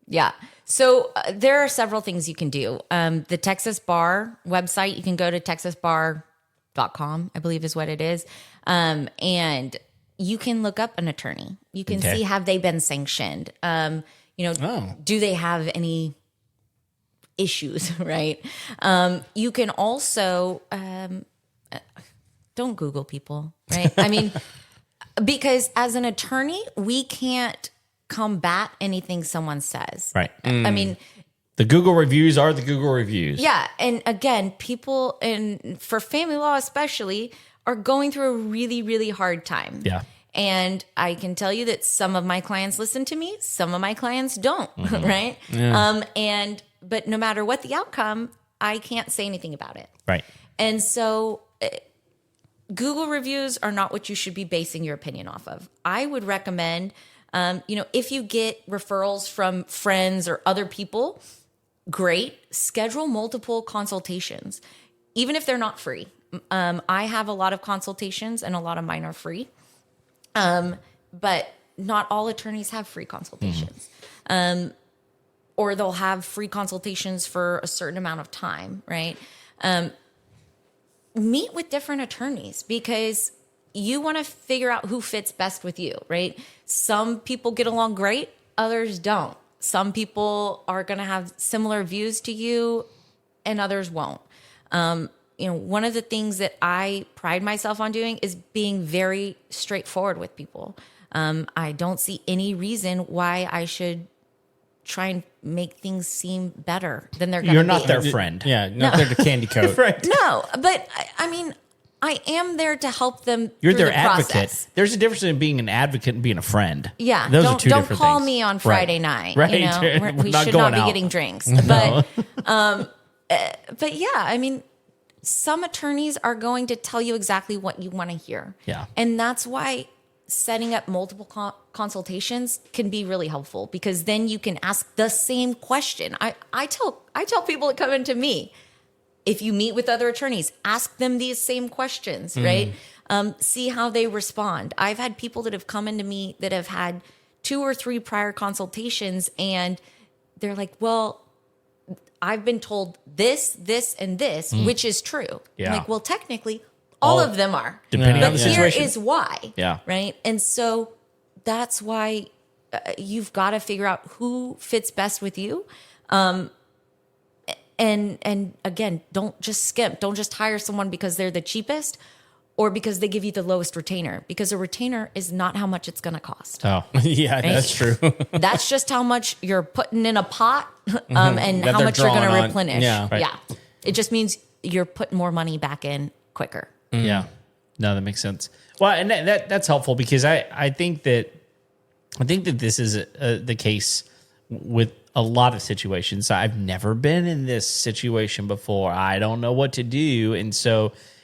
Yeah. So there are several things you can do. The Texas Bar website, you can go to texasbar.com, I believe is what it is. And you can look up an attorney. You can see, have they been sanctioned? Do they have any issues, right? You can also, don't Google people, right? I mean, because as an attorney, we can't combat anything someone says. Right. I mean, The Google reviews are the Google reviews. yeah. And again, people, for family law especially, are going through a really, really hard time. Yeah. And I can tell you that some of my clients listen to me, some of my clients don't, Mm-hmm. right? Yeah. But no matter what the outcome, I can't say anything about it. Right. And so Google reviews are not what you should be basing your opinion off of. I would recommend, if you get referrals from friends or other people, great. Schedule multiple consultations, even if they're not free. I have a lot of consultations and a lot of mine are free. But not all attorneys have free consultations. Or they'll have free consultations for a certain amount of time, right? Meet with different attorneys because you want to figure out who fits best with you, right? Some people get along great, others don't. Some people are going to have similar views to you and others won't. One of the things that I pride myself on doing is being very straightforward with people. I don't see any reason why I should try and make things seem better than they're going to be. You're not their friend. Yeah, not there to candy coat. Right. No, but I mean, I am there to help them. You're through their the advocate. process. There's a difference in being an advocate and being a friend. Yeah, Those are don't two don't different call things. me on Right. Friday night. Right. We We're not should going not be out. getting drinks. But yeah, I mean, some attorneys are going to tell you exactly what you want to hear. Yeah. And that's why setting up multiple consultations can be really helpful because then you can ask the same question. I tell people that come into me, if you meet with other attorneys, ask them these same questions, right? See how they respond. I've had people that have come into me that have had 2 or 3 prior consultations and they're like, well, I've been told this, and this, which is true. Yeah. I'm like, well, technically, all of them are. Depending on But the here situation. is why. Yeah. Right. And so that's why you've got to figure out who fits best with you. And again, don't just skimp. Don't just hire someone because they're the cheapest or because they give you the lowest retainer, because a retainer is not how much it's going to cost. Oh, Yeah, that's true. That's just how much you're putting in a pot, and That how they're much you're going drawing to on. replenish. Yeah. Right. Yeah. It just means you're putting more money back in quicker. Yeah. No, that makes sense. Well, and that's helpful because I think that this is the case with a lot of situations. I've never been in this situation before. I don't know what to do. And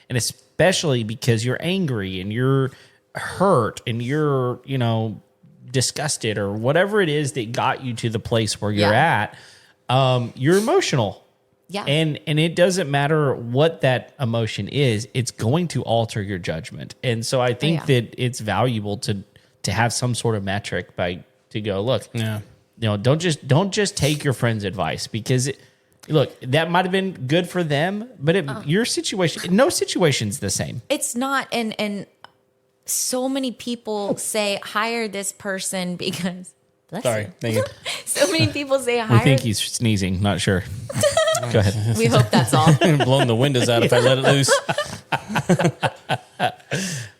especially because you're angry and you're hurt and you're, disgusted or whatever it is that got you to the place where you're at, you're emotional. Yeah. And it doesn't matter what that emotion is, it's going to alter your judgment. And so I think that it's valuable to have some sort of metric to go, look, don't just take your friend's advice because look, that might have been good for them, but your situation, no situation's the same. It's not. And so many people say, hire this person because... Bless Sorry. you. Thank you. So many people say, We hire... think he's sneezing, not sure. Go ahead. We hope that's all. Blowing the windows out if I let it loose.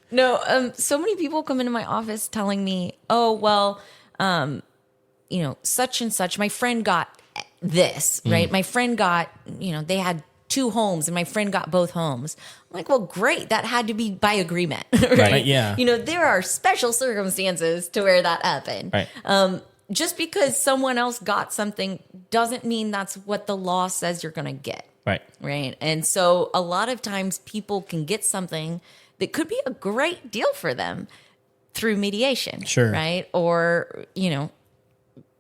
No, so many people come into my office telling me, oh, well, such and such, my friend got this, right? My friend got, they had 2 homes and my friend got both homes. I'm like, well, great. That had to be by agreement, right? Yeah. There are special circumstances to where that happened. Right. Just because someone else got something doesn't mean that's what the law says you're going to get. Right. Right. And so a lot of times people can get something that could be a great deal for them through mediation. Sure. Right. Or,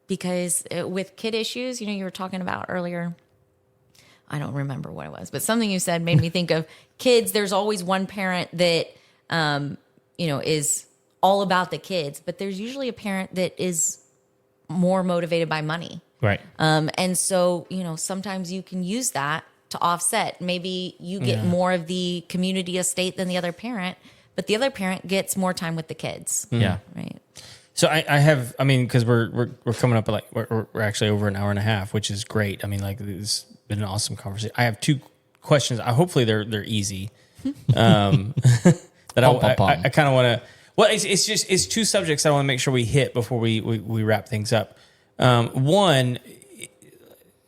because with kid issues, you were talking about earlier, I don't remember what it was, but something you said made me think of kids. There's always one parent that, is all about the kids, but there's usually a parent that is more motivated by money. Right. And so, sometimes you can use that to offset. Maybe you get more of the community estate than the other parent, but the other parent gets more time with the kids. Yeah. Right. So because we're coming up at we're actually over an hour and a half, which is great. It's been an awesome conversation. I have 2 questions. Hopefully they're easy. That I kind of want to. Well, it's 2 subjects I want to make sure we hit before we wrap things up. One,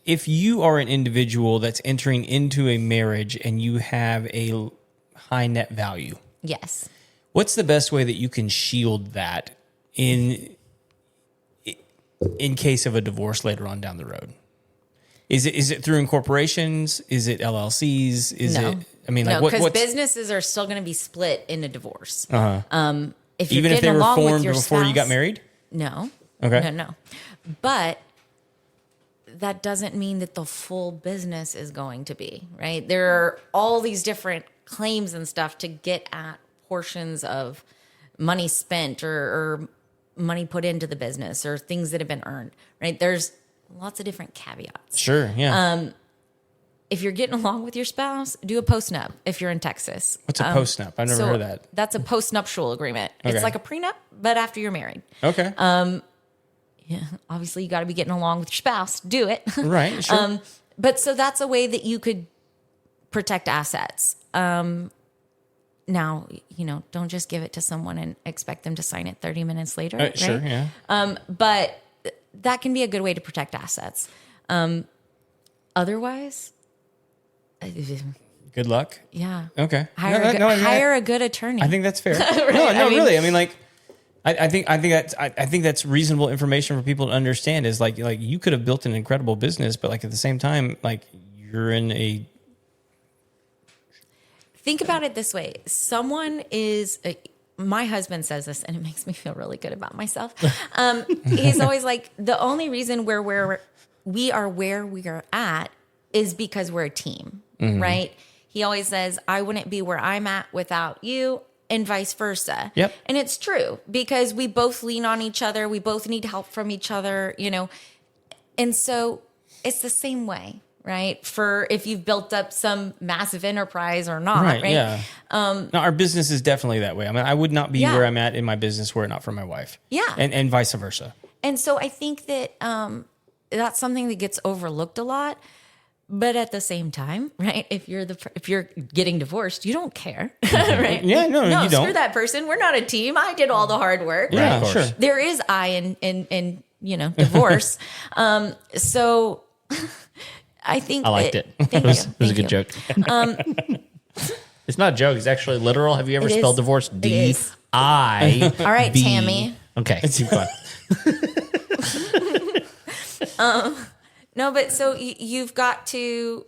if you are an individual that's entering into a marriage and you have a high net value, Yes. what's the best way that you can shield that in case of a divorce later on down the road? Is it through incorporations? Is it LLCs? Because businesses are still going to be split in a divorce. If you're even if they getting were along with formed your before you got spouse- married? No. Okay. No. But that doesn't mean that the full business is going to be, right? There are all these different claims and stuff to get at portions of money spent or money put into the business or things that have been earned, right? There's lots of different caveats. Sure, yeah. If you're getting along with your spouse, do a postnup if you're in Texas. What's a postnup? I've never heard of that. That's a postnuptial agreement. Okay. It's like a prenup, but after you're married. Okay. Yeah, obviously you got to be getting along with your spouse. Do it. Right, sure. But so that's a way that you could protect assets. Now, don't just give it to someone and expect them to sign it 30 minutes later. Right? Sure, yeah. But that can be a good way to protect assets. Otherwise, Good luck. yeah. Okay. Hire a good attorney. I think that's fair. Really. I think that's reasonable information for people to understand. Is like you could have built an incredible business, but at the same time, you're in a. Think about it this way. Someone is, my husband says this and it makes me feel really good about myself. He's always like, the only reason we are where we are at is because we're a team, right? He always says, I wouldn't be where I'm at without you and vice versa. Yep. And it's true because we both lean on each other. We both need help from each other, And so it's the same way, right? For if you've built up some massive enterprise or not, right? Yeah. No, our business is definitely that way. I would not be where I'm at in my business were it not for my wife. Yeah. And vice versa. And so I think that that's something that gets overlooked a lot. But at the same time, right? If you're getting divorced, you don't care, right? Yeah, no, you don't. Screw that person. We're not a team. I did all the hard work. Yeah, right? sure. There is I in divorce. So I think I liked it. Thank It you. was a good joke. It's not a joke. It's actually literal. Have you ever It spelled is. divorce? It is. D-I. All right, Tammy. Okay, keep going. No, but so you've got to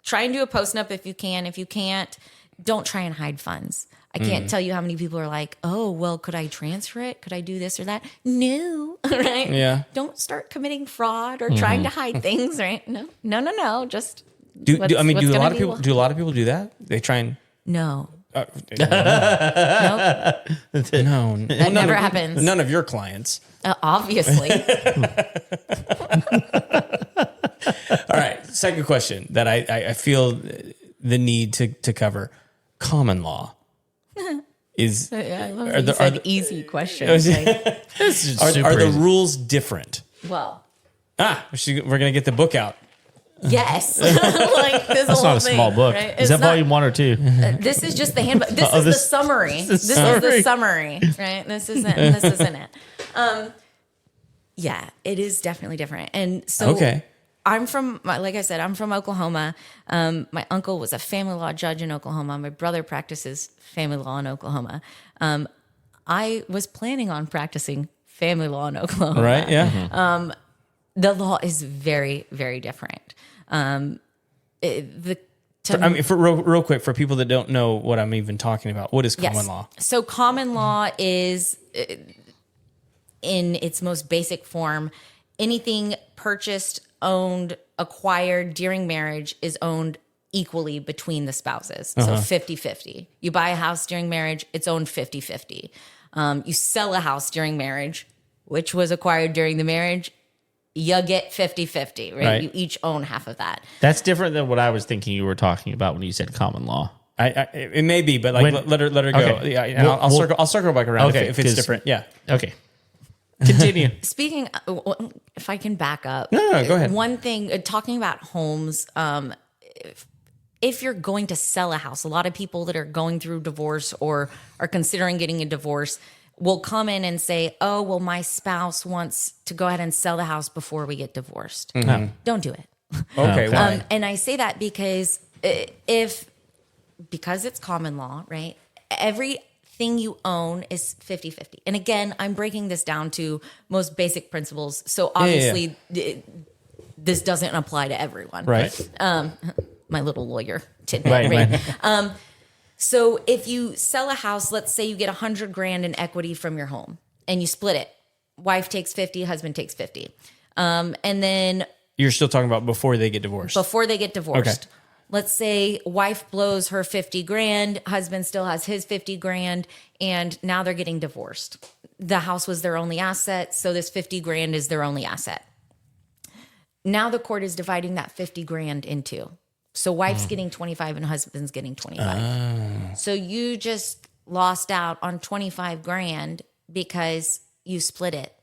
try and do a post-nup if you can. If you can't, don't try and hide funds. I can't tell you how many people are like, oh, well, could I transfer it? Could I do this or that? No, right? Yeah. Don't start committing fraud or trying to hide things, right? No. Just Do what's a lot gonna of be people do a lot of people do that? They try and no. no. That never happens. None of your clients. Obviously. All right. Second question that I feel the need to cover: common law is. I love Are that the- you said are the- easy questions. Like, Are the rules different? well, We're gonna get the book out. yes. Like this That's whole not a thing, small book. right? Is that volume 1 or 2? This is just the handbook. This is the summary. This is the summary, right? This isn't it. Yeah, it is definitely different. And so Okay. like I said, I'm from Oklahoma. My uncle was a family law judge in Oklahoma. My brother practices family law in Oklahoma. I was planning on practicing family law in Oklahoma. Right? Yeah. The law is very, very different. For real quick, for people that don't know what I'm even talking about, what is common law? So common law is, in its most basic form, anything purchased, owned, acquired during marriage is owned equally between the spouses. So 50-50. You buy a house during marriage, it's owned 50-50. You sell a house during marriage, which was acquired during the marriage, you get 50-50, right? You each own half of that. That's different than what I was thinking you were talking about when you said common law. It may be, but like let her go. Okay. Yeah, and I'll circle back around if it's different. Yeah. Okay. Continue. Speaking, if I can back up. No, go ahead. One thing, talking about homes, if you're going to sell a house, a lot of people that are going through divorce or are considering getting a divorce will come in and say, oh, well, my spouse wants to go ahead and sell the house before we get divorced. Don't do it. Okay. Why? And I say that because because it's common law, right? Everything you own is 50-50. And again, I'm breaking this down to most basic principles. So obviously this doesn't apply to everyone. Right. My little lawyer tidbit. Right. So if you sell a house, let's say you get $100,000 in equity from your home and you split it. Wife takes 50, husband takes 50. And then You're still talking about before they get divorced. before they get divorced. Okay. Let's say wife blows her $50,000, husband still has his $50,000, and now they're getting divorced. The house was their only asset, so this $50,000 is their only asset. Now the court is dividing that $50,000 in two. So wife's getting 25 and husband's getting 25. So you just lost out on 25 grand because you split it.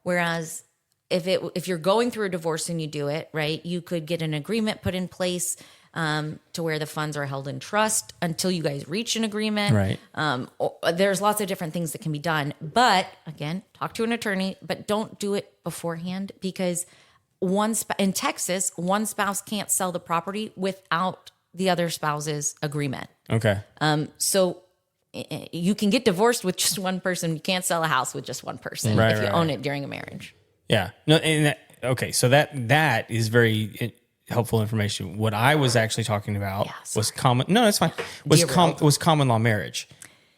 Whereas if you're going through a divorce and you do it, right, you could get an agreement put in place to where the funds are held in trust until you guys reach an agreement. Right. There's lots of different things that can be done. But again, talk to an attorney, but don't do it beforehand because in Texas, one spouse can't sell the property without the other spouse's agreement. Okay. So you can get divorced with just one person. You can't sell a house with just one person if you own it during a marriage. Yeah. No. Okay. So that is very helpful information. What I was actually talking about was common. No, that's fine. Was common law marriage.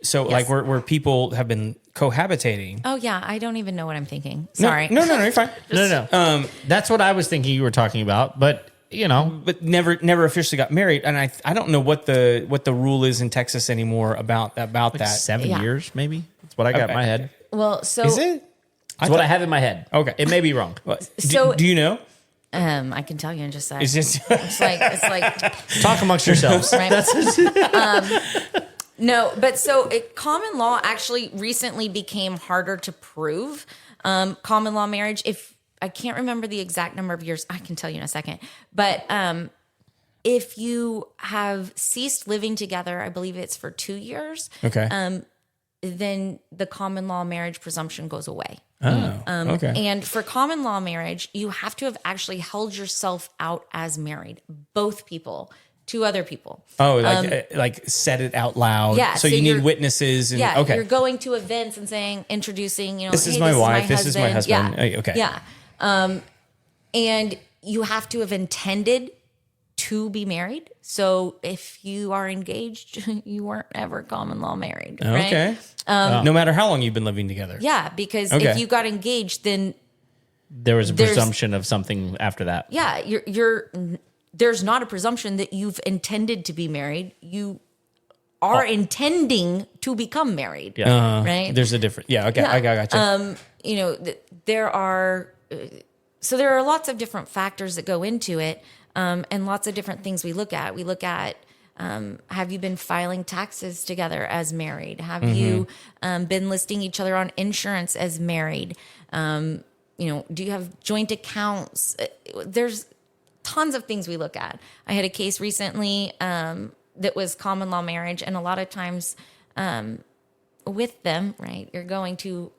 So like where people have been cohabitating. Oh yeah, I don't even know what I'm thinking. Sorry. No, you're fine. No. That's what I was thinking you were talking about, but but never officially got married, and I don't know what the rule is in Texas anymore about that. 7 years, maybe. That's what I got in my head. Well, so Is it? That's what I have in my head. Okay. It may be wrong. So- do you know? I can tell you in just a Is second. this It's like Talk amongst yourselves. right? No, but so common law actually recently became harder to prove. Common law marriage, if I can't remember the exact number of years. I can tell you in a second. But if you have ceased living together, I believe it's for 2 years. Okay. Then the common law marriage presumption goes away. Oh, okay. And for common law marriage, you have to have actually held yourself out as married, both people, to other people. Oh, like said it out loud. Yeah. So you need witnesses. And, Yeah. okay. You're going to events and saying, introducing, This hey, is my wife. This is my husband. Yeah. Okay. Yeah. And you have to have intended to be married. So if you are engaged, you weren't ever common law married. Right? Okay. No matter how long you've been living together. Yeah. Because Okay. if you got engaged, then There was a presumption of something after that. yeah, there's not a presumption that you've intended to be married. You are intending to become married, right? There's a difference. Yeah. Okay. Yeah. I got you. There are lots of different factors that go into it, and lots of different things we look at. We look at, have you been filing taxes together as married? Have you been listing each other on insurance as married? Do you have joint accounts? There's tons of things we look at. I had a case recently that was common law marriage, and a lot of times with them, right, you're going to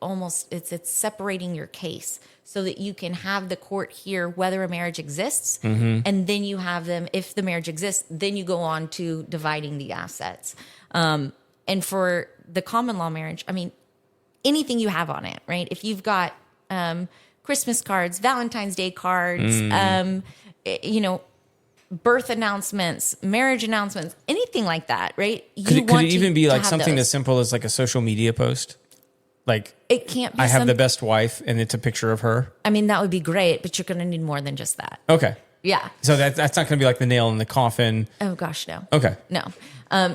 it's separating your case so that you can have the court hear whether a marriage exists, and then you have them, if the marriage exists, then you go on to dividing the assets. And for the common law marriage, I mean, anything you have on it, right? If you've got Christmas cards, Valentine's Day cards, birth announcements, marriage announcements, anything like that, right? Could it even be like have something those. as simple as like a social media post? Like, It can't be. I have the best wife, and it's a picture of her. I mean, that would be great, but you're going to need more than just that. Okay. Yeah. So that's not going to be like the nail in the coffin. Oh gosh, no. Okay. No.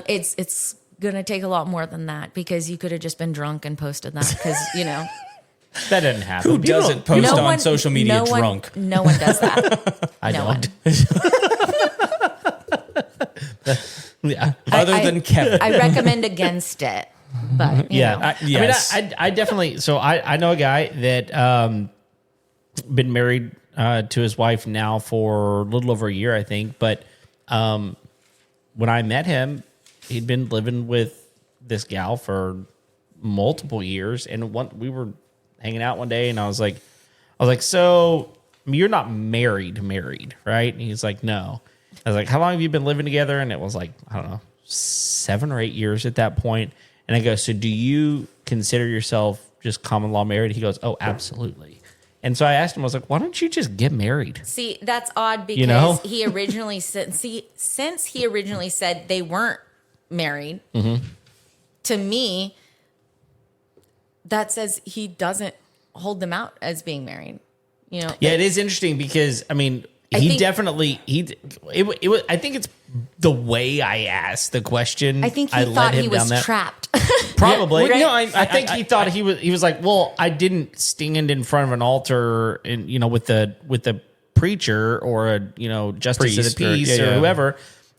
It's going to take a lot more than that, because you could have just been drunk and posted that, because That didn't happen. Who doesn't post on social media drunk? No one does that. I no don't. Yeah. Other than Kevin. I recommend against it, but you know. Yes. I mean, I definitely. So I know a guy that been married to his wife now for a little over a year, I think. But when I met him, he'd been living with this gal for multiple years, and we were hanging out one day, and I was like, so you're not married, right? And he's like, no. I was like, how long have you been living together? And it was like, I don't know, 7 or 8 years at that point. And I go, so do you consider yourself just common law married? He goes, oh, absolutely. And so I asked him, I was like, why don't you just get married? See, that's odd, because he originally said, since he originally said they weren't married, to me, that says he doesn't hold them out as being married. Yeah, it is interesting because, I mean, I think it's the way I asked the question. I think he thought he was trapped. Probably. Right? No, I think he thought he was like, well, I didn't stand in front of an altar and, with the preacher or a, justice of the peace or whoever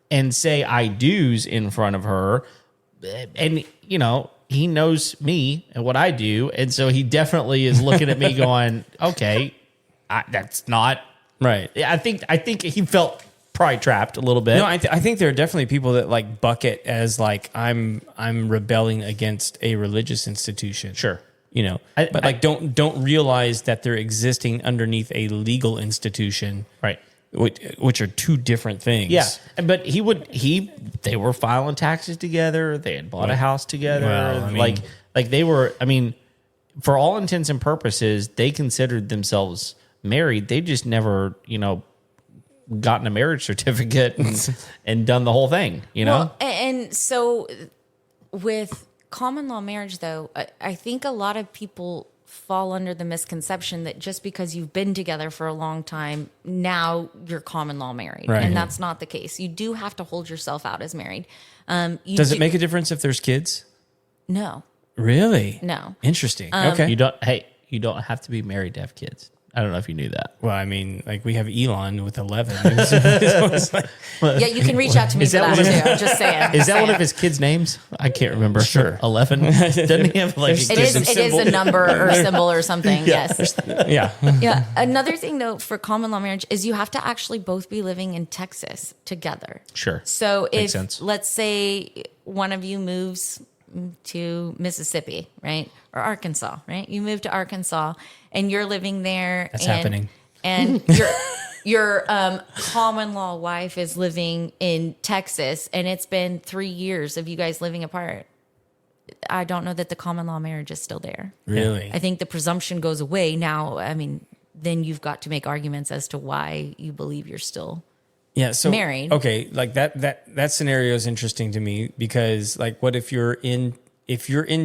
and say I do's in front of her. And, he knows me and what I do. And so he definitely is looking at me going, okay, that's not right. I think he felt probably trapped a little bit. No, I think there are definitely people that like bucket as like, I'm rebelling against a religious institution. Sure. But don't realize that they're existing underneath a legal institution. Right. Which are two different things. Yeah, but they were filing taxes together. They had bought a house together. Well, I mean, like they were. I mean, for all intents and purposes, they considered themselves married. They just never, gotten a marriage certificate and done the whole thing. Well, and so with common law marriage, though, I think a lot of people fall under the misconception that just because you've been together for a long time, now you're common law married. Right. And that's not the case. You do have to hold yourself out as married. Does it make a difference if there's kids? No. Really? No. Interesting. Okay. You don't have to be married to have kids. I don't know if you knew that. Well, I mean, like we have Elon with 11. It's like, Yeah, you can reach out to me Is for that that one of too. I'm just saying. Is that one of his kids' names? I can't remember. Sure. 11? Doesn't he have like... It is a number or symbol or something. Yes. yeah. Yeah. Another thing though for common law marriage is you have to actually both be living in Texas together. Sure. So Makes if sense. let's say one of you moves to Mississippi, right? Or Arkansas, right? You move to Arkansas and you're living there. That's happening. And your common law wife is living in Texas and it's been 3 years of you guys living apart. I don't know that the common law marriage is still there. Really? I think the presumption goes away now. I mean, then you've got to make arguments as to why you believe you're still so married. Okay, like that scenario is interesting to me because like what if you're in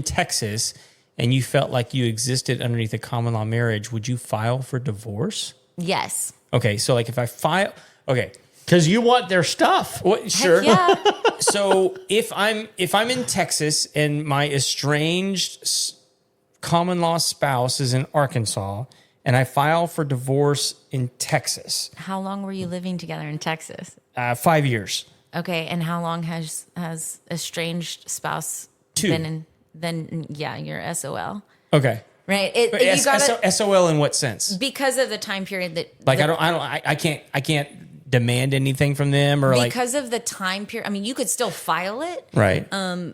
Texas and you felt like you existed underneath a common law marriage, would you file for divorce? Yes. Okay, so like if I file Because you want their stuff. what sure. Yeah. So if I'm in Texas and my estranged common law spouse is in Arkansas and I file for divorce in Texas, How long were you living together in Texas? 5 years. Okay, and how long has estranged spouse 2. been in? Then yeah, you're SOL, Okay. right? You gotta SOL in what sense? because of the time period that Like I can't demand anything from them or like because of the time period. I mean, you could still file it, right.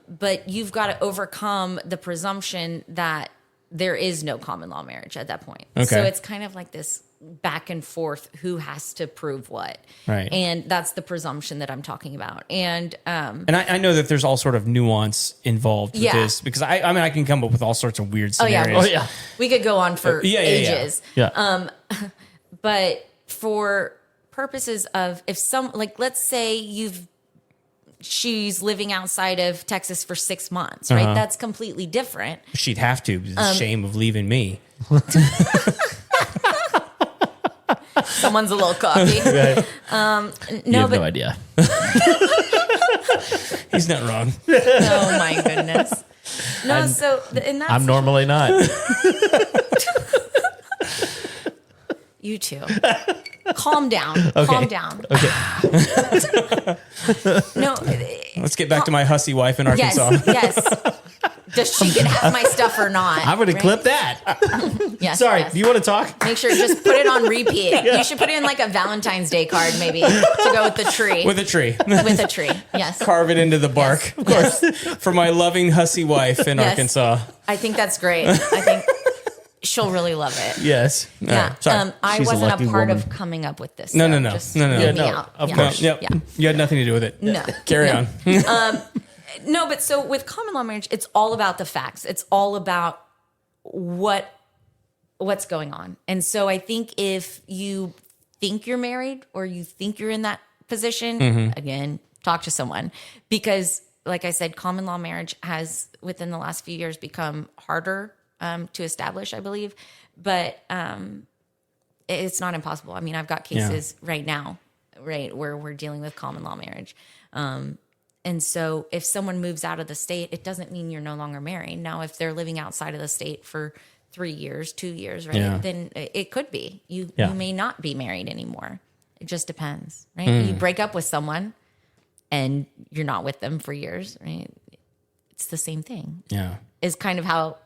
but you've got to overcome the presumption that there is no common law marriage at that point. Okay. So it's kind of like this back and forth who has to prove what. Right. And that's the presumption that I'm talking about. And And I know that there's all sort of nuance involved with Yeah. this because I mean I can come up with all sorts of weird oh yeah, scenarios. we could go on for Yeah. ages. Yeah. But for purposes of if some like let's say she's living outside of Texas for 6 months, right? That's completely different. She'd have to. It's a shame of leaving me. Someone's a little coffee. You No, have but no idea. He's not wrong. oh my goodness. No, so in that I'm normally not. you too. Calm down. Okay. Calm down. Okay. No. Let's get back to my hussy wife in Arkansas. Yes. Does she get half my stuff or not? I'm going to clip that. Yes. Sorry. yes. Do you want to talk? Make sure just put it on repeat. You should put it in like a Valentine's Day card, maybe, to go with the tree. With a tree. With a tree. Yes. Carve it into the bark. Yes. Of course. For my loving hussy wife in Yes. Arkansas. I think that's great. I think she'll really love it. Yes. Yeah. Sorry. I She's a wasn't lucky a part woman. of coming up with this. No. Just No. leave Yeah, me no, out. of Yeah. course. Yep. Yeah. You had nothing to do with it. No. Carry on. No, but so with common law marriage, it's all about the facts. It's all about what's going on. And so I think if you think you're married or you think you're in that position, again, talk to someone. Because like I said, common law marriage has within the last few years become harder to establish, I believe. But it's not impossible. I mean, I've got cases right now, right, where we're dealing with common law marriage. And so if someone moves out of the state, it doesn't mean you're no longer married. Now, if they're living outside of the state for 3 years, 2 years, right, then it could be. You may not be married anymore. It just depends, right? You break up with someone and you're not with them for years, right? It's the same thing. Yeah. Is kind of how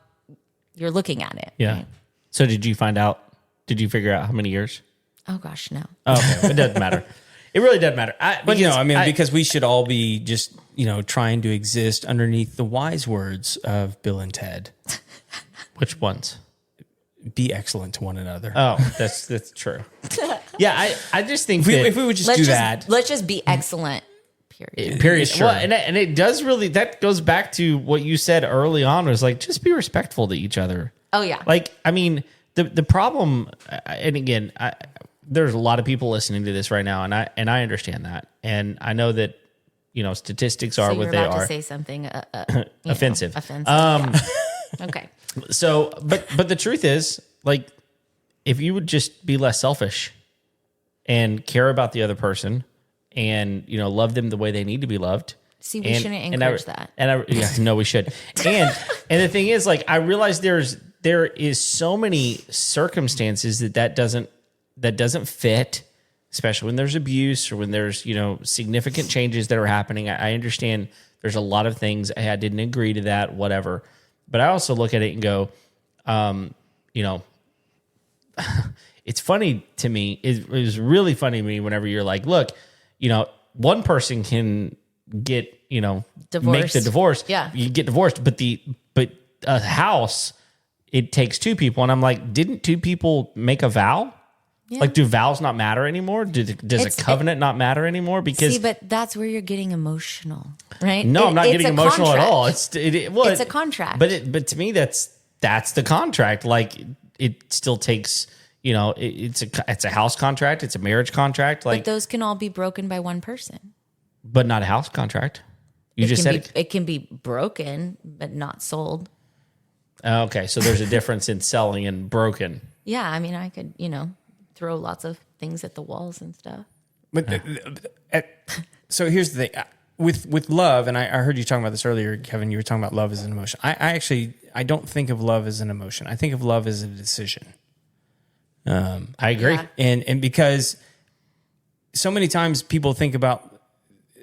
you're looking at it. Yeah. Right? So did you figure out how many years? Oh, gosh, no. Oh, okay. It doesn't matter. It really doesn't matter. But because we should all be just, trying to exist underneath the wise words of Bill and Ted. Which ones? Be excellent to one another. Oh, that's true. Yeah, I just think If we would just do that. Let's just be excellent. Period. Period. Sure. Well, and it does really, that goes back to what you said early on, was like, just be respectful to each other. Oh, yeah. Like, I mean, the problem, and again, there's a lot of people listening to this right now, and I understand that, and I know that statistics are So what you're they about are. to say something Offensive. Offensive. Yeah. Okay. So, but the truth is, like, if you would just be less selfish and care about the other person, and love them the way they need to be loved. See, we shouldn't encourage that. No, we should. And the thing is, like, I realize there's there is so many circumstances that doesn't fit, especially when there's abuse or when there's, significant changes that are happening. I understand there's a lot of things I didn't agree to that, whatever. But I also look at it and go, it's funny to me. It was really funny to me whenever you're like, look, one person can get, make the divorce. Yeah. You get divorced, but a house, it takes two people. And I'm like, didn't two people make a vow? Yeah. Like, do vows not matter anymore? Does a covenant not matter anymore? Because but that's where you're getting emotional, right? No, I'm not getting emotional at all. It's a contract. But to me, that's the contract. Like, it still takes, it's a house contract. It's a marriage contract. Like, but those can all be broken by one person. But not a house contract. You just said it can be broken, but not sold. Okay, so there's a difference in selling and broken. Yeah, I mean, I could, throw lots of things at the walls and stuff. But so here's the thing with love, and I heard you talking about this earlier, Kevin. You were talking about love as an emotion. I don't think of love as an emotion. I think of love as a decision. I agree, and because so many times people think about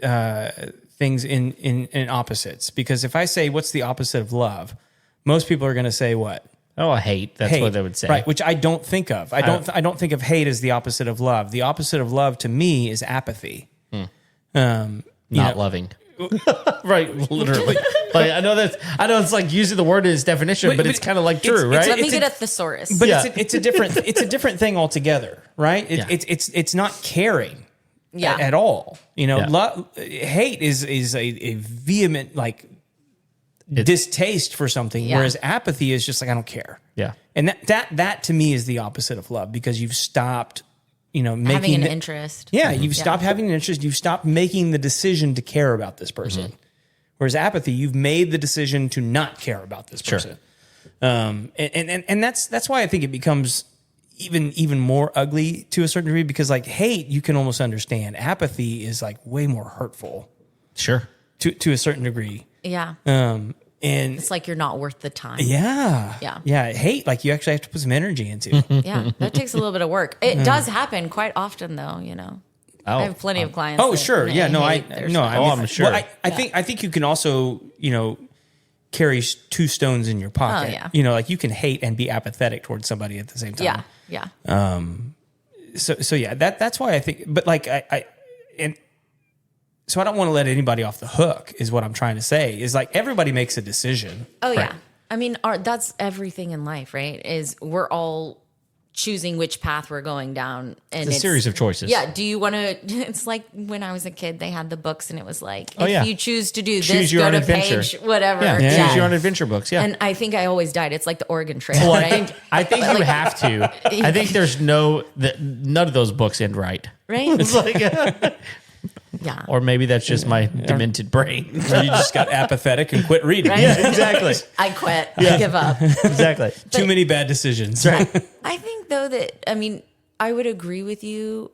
things in opposites. Because if I say what's the opposite of love, most people are going to say what? Oh, hate. That's what they would say. Right, which I don't think of. I don't think of hate as the opposite of love. The opposite of love to me is apathy. Not loving. Right, literally. Like, I know it's like using the word in its definition, but it's kind of like true, right? Let me get a thesaurus. But it's a different thing altogether, right? It's not caring at all. Hate is a vehement distaste for something, whereas apathy is just like, I don't care. Yeah. And that to me is the opposite of love, because you've stopped, making having an interest. Yeah, you've stopped having an interest. You've stopped making the decision to care about this person. Mm-hmm. Whereas apathy, you've made the decision to not care about this person. Sure. And that's why I think it becomes even more ugly to a certain degree, because like hate, you can almost understand. Apathy is like way more hurtful. Sure. To a certain degree. Yeah. And it's like you're not worth the time. Yeah. Hate, like you actually have to put some energy into. Yeah, that takes a little bit of work. It does happen quite often, though. I have plenty of clients. Oh, sure. Yeah. No, I'm sure. Well, I think you can also, carry two stones in your pocket. Oh, yeah. Like you can hate and be apathetic towards somebody at the same time. Yeah. So yeah, that's why I think. But like so I don't want to let anybody off the hook, is what I'm trying to say. Is like everybody makes a decision. Oh, yeah. I mean, that's everything in life, right? Is we're all choosing which path we're going down. And it's a series of choices. Yeah. Do you want to, it's like when I was a kid, they had the books and it was like, if you choose to do this, go to page, whatever. Yeah. Choose your own adventure books. Yeah. And I think I always died. It's like the Oregon Trail, right? I think you have to. I think there's none of those books end right. Right? It's like... Yeah. Or maybe that's just my demented brain. Or you just got apathetic and quit reading. Right? Yeah, exactly. I quit. I give up. Exactly. Too many bad decisions. Right. I think, though, that, I would agree with you,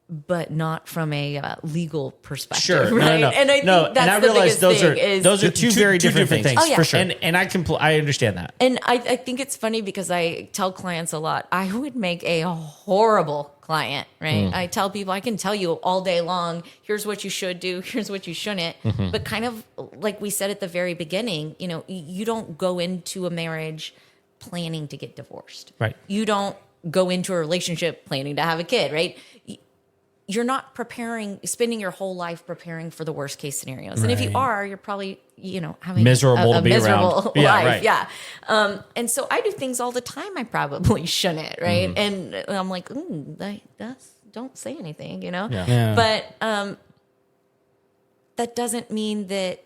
but not from a legal perspective. Sure. Right? No. And I think that's the biggest thing. Those are two very different things. Oh, yeah. For sure. And I understand that. And I think it's funny because I tell clients a lot, I would make a horrible client, right? I tell people, I can tell you all day long, here's what you should do, here's what you shouldn't. Mm-hmm. But kind of like we said at the very beginning, you don't go into a marriage planning to get divorced. Right. You don't go into a relationship planning to have a kid, right? You're not spending your whole life preparing for the worst case scenarios. And if you are, you're probably, having miserable a to be miserable around. life. Right. Yeah. And so I do things all the time I probably shouldn't, right? Mm-hmm. And I'm like, don't say anything, Yeah. But that doesn't mean that,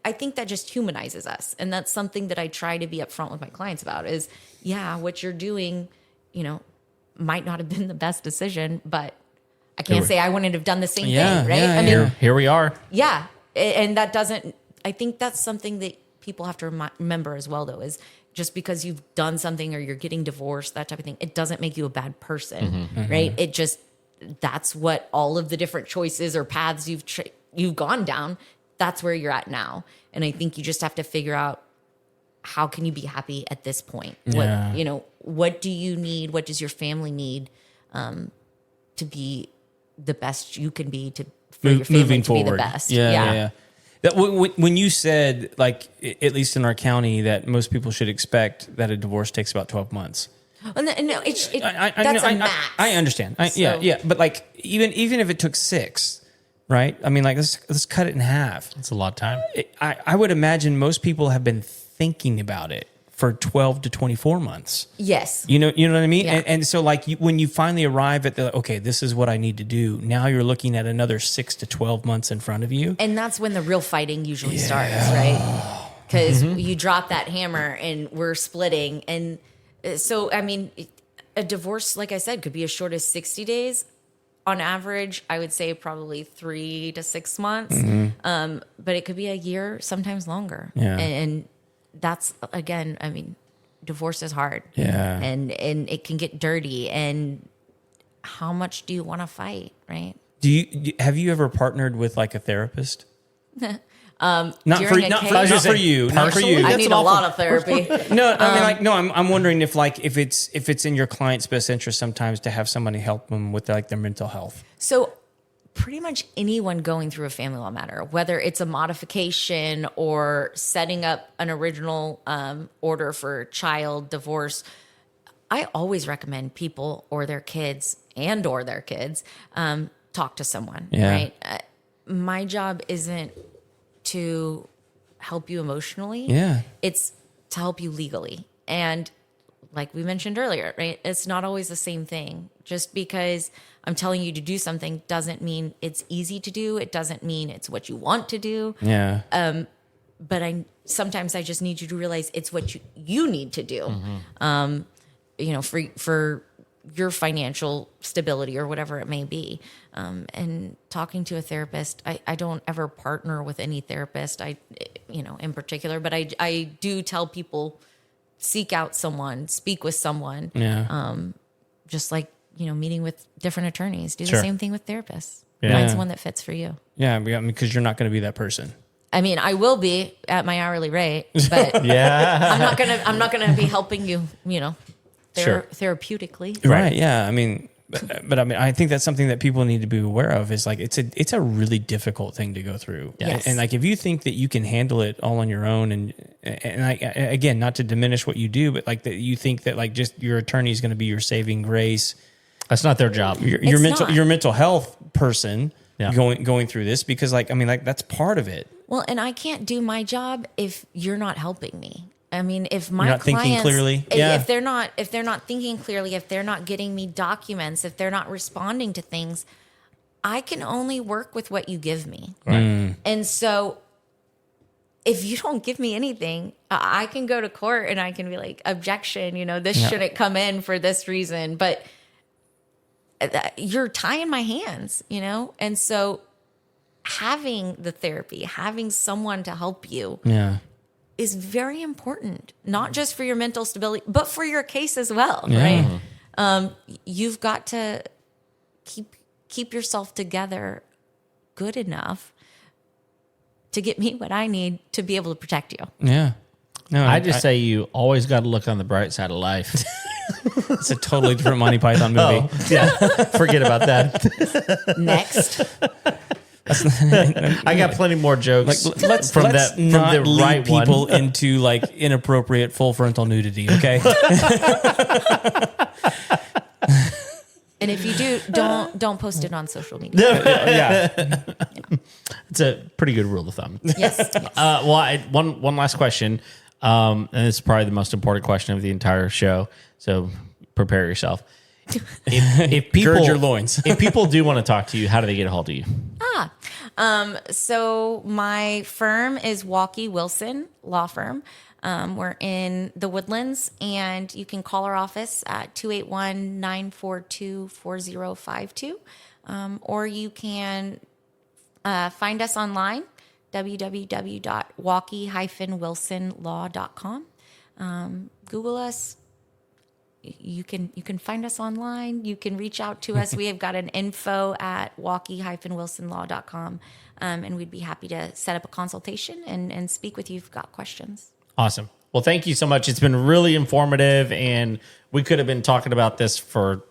I think that just humanizes us. And that's something that I try to be upfront with my clients about is, what you're doing, might not have been the best decision, but I can't say I wouldn't have done the same thing, right? Yeah, I mean, here we are. Yeah. And that doesn't, I think that's something that people have to remember as well, though, is just because you've done something or you're getting divorced, that type of thing, it doesn't make you a bad person, right? It just, that's what all of the different choices or paths you've gone down, that's where you're at now. And I think you just have to figure out how can you be happy at this point? Yeah. What, you know, what do you need? What does your family need to be the best you can be, to for your family Moving to forward. be the best? Yeah. That when you said, like, at least in our county, that most people should expect that a divorce takes about 12 months. No, that's a max. I understand. Yeah. But like, even if it took 6, right? I mean, like, let's cut it in half. It's a lot of time. I would imagine most people have been thinking about it for 12 to 24 months. Yes. You know what I mean? Yeah. And so, like, when you finally arrive at okay, this is what I need to do, now you're looking at another 6 to 12 months in front of you. And that's when the real fighting usually starts, right? Because you drop that hammer and we're splitting. And so, I mean, a divorce, like I said, could be as short as 60 days. On average, I would say probably 3 to 6 months. But it could be a year, sometimes longer. Yeah. And that's, again, I mean, divorce is hard. Yeah. And it can get dirty. And how much do you want to fight, right? Have you ever partnered with, like, a therapist? Not During for a case- you. I That's need an a awful- lot of therapy. No, I mean, like, no. I'm wondering if it's in your client's best interest sometimes to have somebody help them with, like, their mental health. So pretty much anyone going through a family law matter, whether it's a modification or setting up an original order for child divorce, I always recommend people or their kids talk to someone, right? My job isn't to help you emotionally. Yeah. It's to help you legally. And like we mentioned earlier, right? It's not always the same thing. Just because I'm telling you to do something doesn't mean it's easy to do. It doesn't mean it's what you want to do. Yeah. But sometimes I just need you to realize it's what you need to do. You know, for your financial stability or whatever it may be. And talking to a therapist, I don't ever partner with any therapist, in particular, but I do tell people, seek out someone, speak with someone. Yeah. Just like, meeting with different attorneys, do Sure. the same thing with therapists. Yeah. Find someone that fits for you. Yeah, because you're not going to be that person. I mean, I will be at my hourly rate, but Yeah. I'm not gonna be helping you, Sure. therapeutically. Right. Yeah. I mean, but I mean, I think that's something that people need to be aware of. Is like it's a really difficult thing to go through. Yes. And like if you think that you can handle it all on your own, and again, not to diminish what you do, but like that you think that like just your attorney is going to be your saving grace. That's not their job. Your mental not. your mental health person Yeah. going through this, because like I mean like that's part of it. Well, and I can't do my job if you're not helping me. I mean, if my You're not thinking clients, clearly? Yeah. if they're not thinking clearly, if they're not getting me documents, if they're not responding to things, I can only work with what you give me. Right. And so if you don't give me anything, I can go to court and I can be like, objection, this shouldn't come in for this reason, but you're tying my hands, And so having the therapy, having someone to help you Yeah. is very important, not just for your mental stability, but for your case as well, Yeah. right? You've got to keep yourself together good enough to get me what I need to be able to protect you. Yeah. No, I just say you always got to look on the bright side of life. it's a totally different Monty Python movie. Yeah. Forget about that. Next, I got plenty more jokes Let's from not the lead right people one. into like inappropriate full frontal nudity. Okay. and if you do, don't post it on social media. Yeah. It's a pretty good rule of thumb. Yes. One last question, and it's probably the most important question of the entire show. So prepare yourself. If people, Gird your loins. if people do want to talk to you, how do they get a hold of you? So my firm is Walke-Wilson Law Firm. We're in the Woodlands, and you can call our office at 281-942-4052. Or you can find us online, www.walke-wilsonlaw.com. Google us. You can find us online. You can reach out to us. We have got an info at walke-wilsonlaw.com. And we'd be happy to set up a consultation and speak with you if you've got questions. Awesome. Well, thank you so much. It's been really informative, and we could have been talking about this for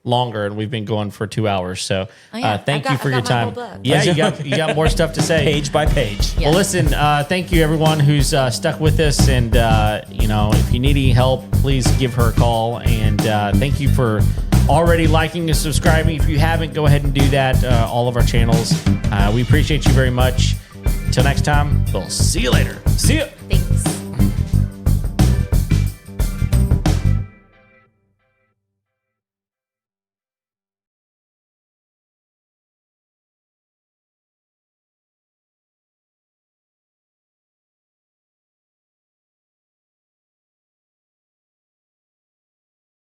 longer, and we've been going for 2 hours. So thank you for your time. Yeah, you got more stuff to say. Page by page. Well, listen, thank you everyone who's stuck with us, and if you need any help, please give her a call. And thank you for already liking and subscribing. If you haven't, go ahead and do that. All of our channels. We appreciate you very much. Until next time, we'll see you later. See ya. Thanks.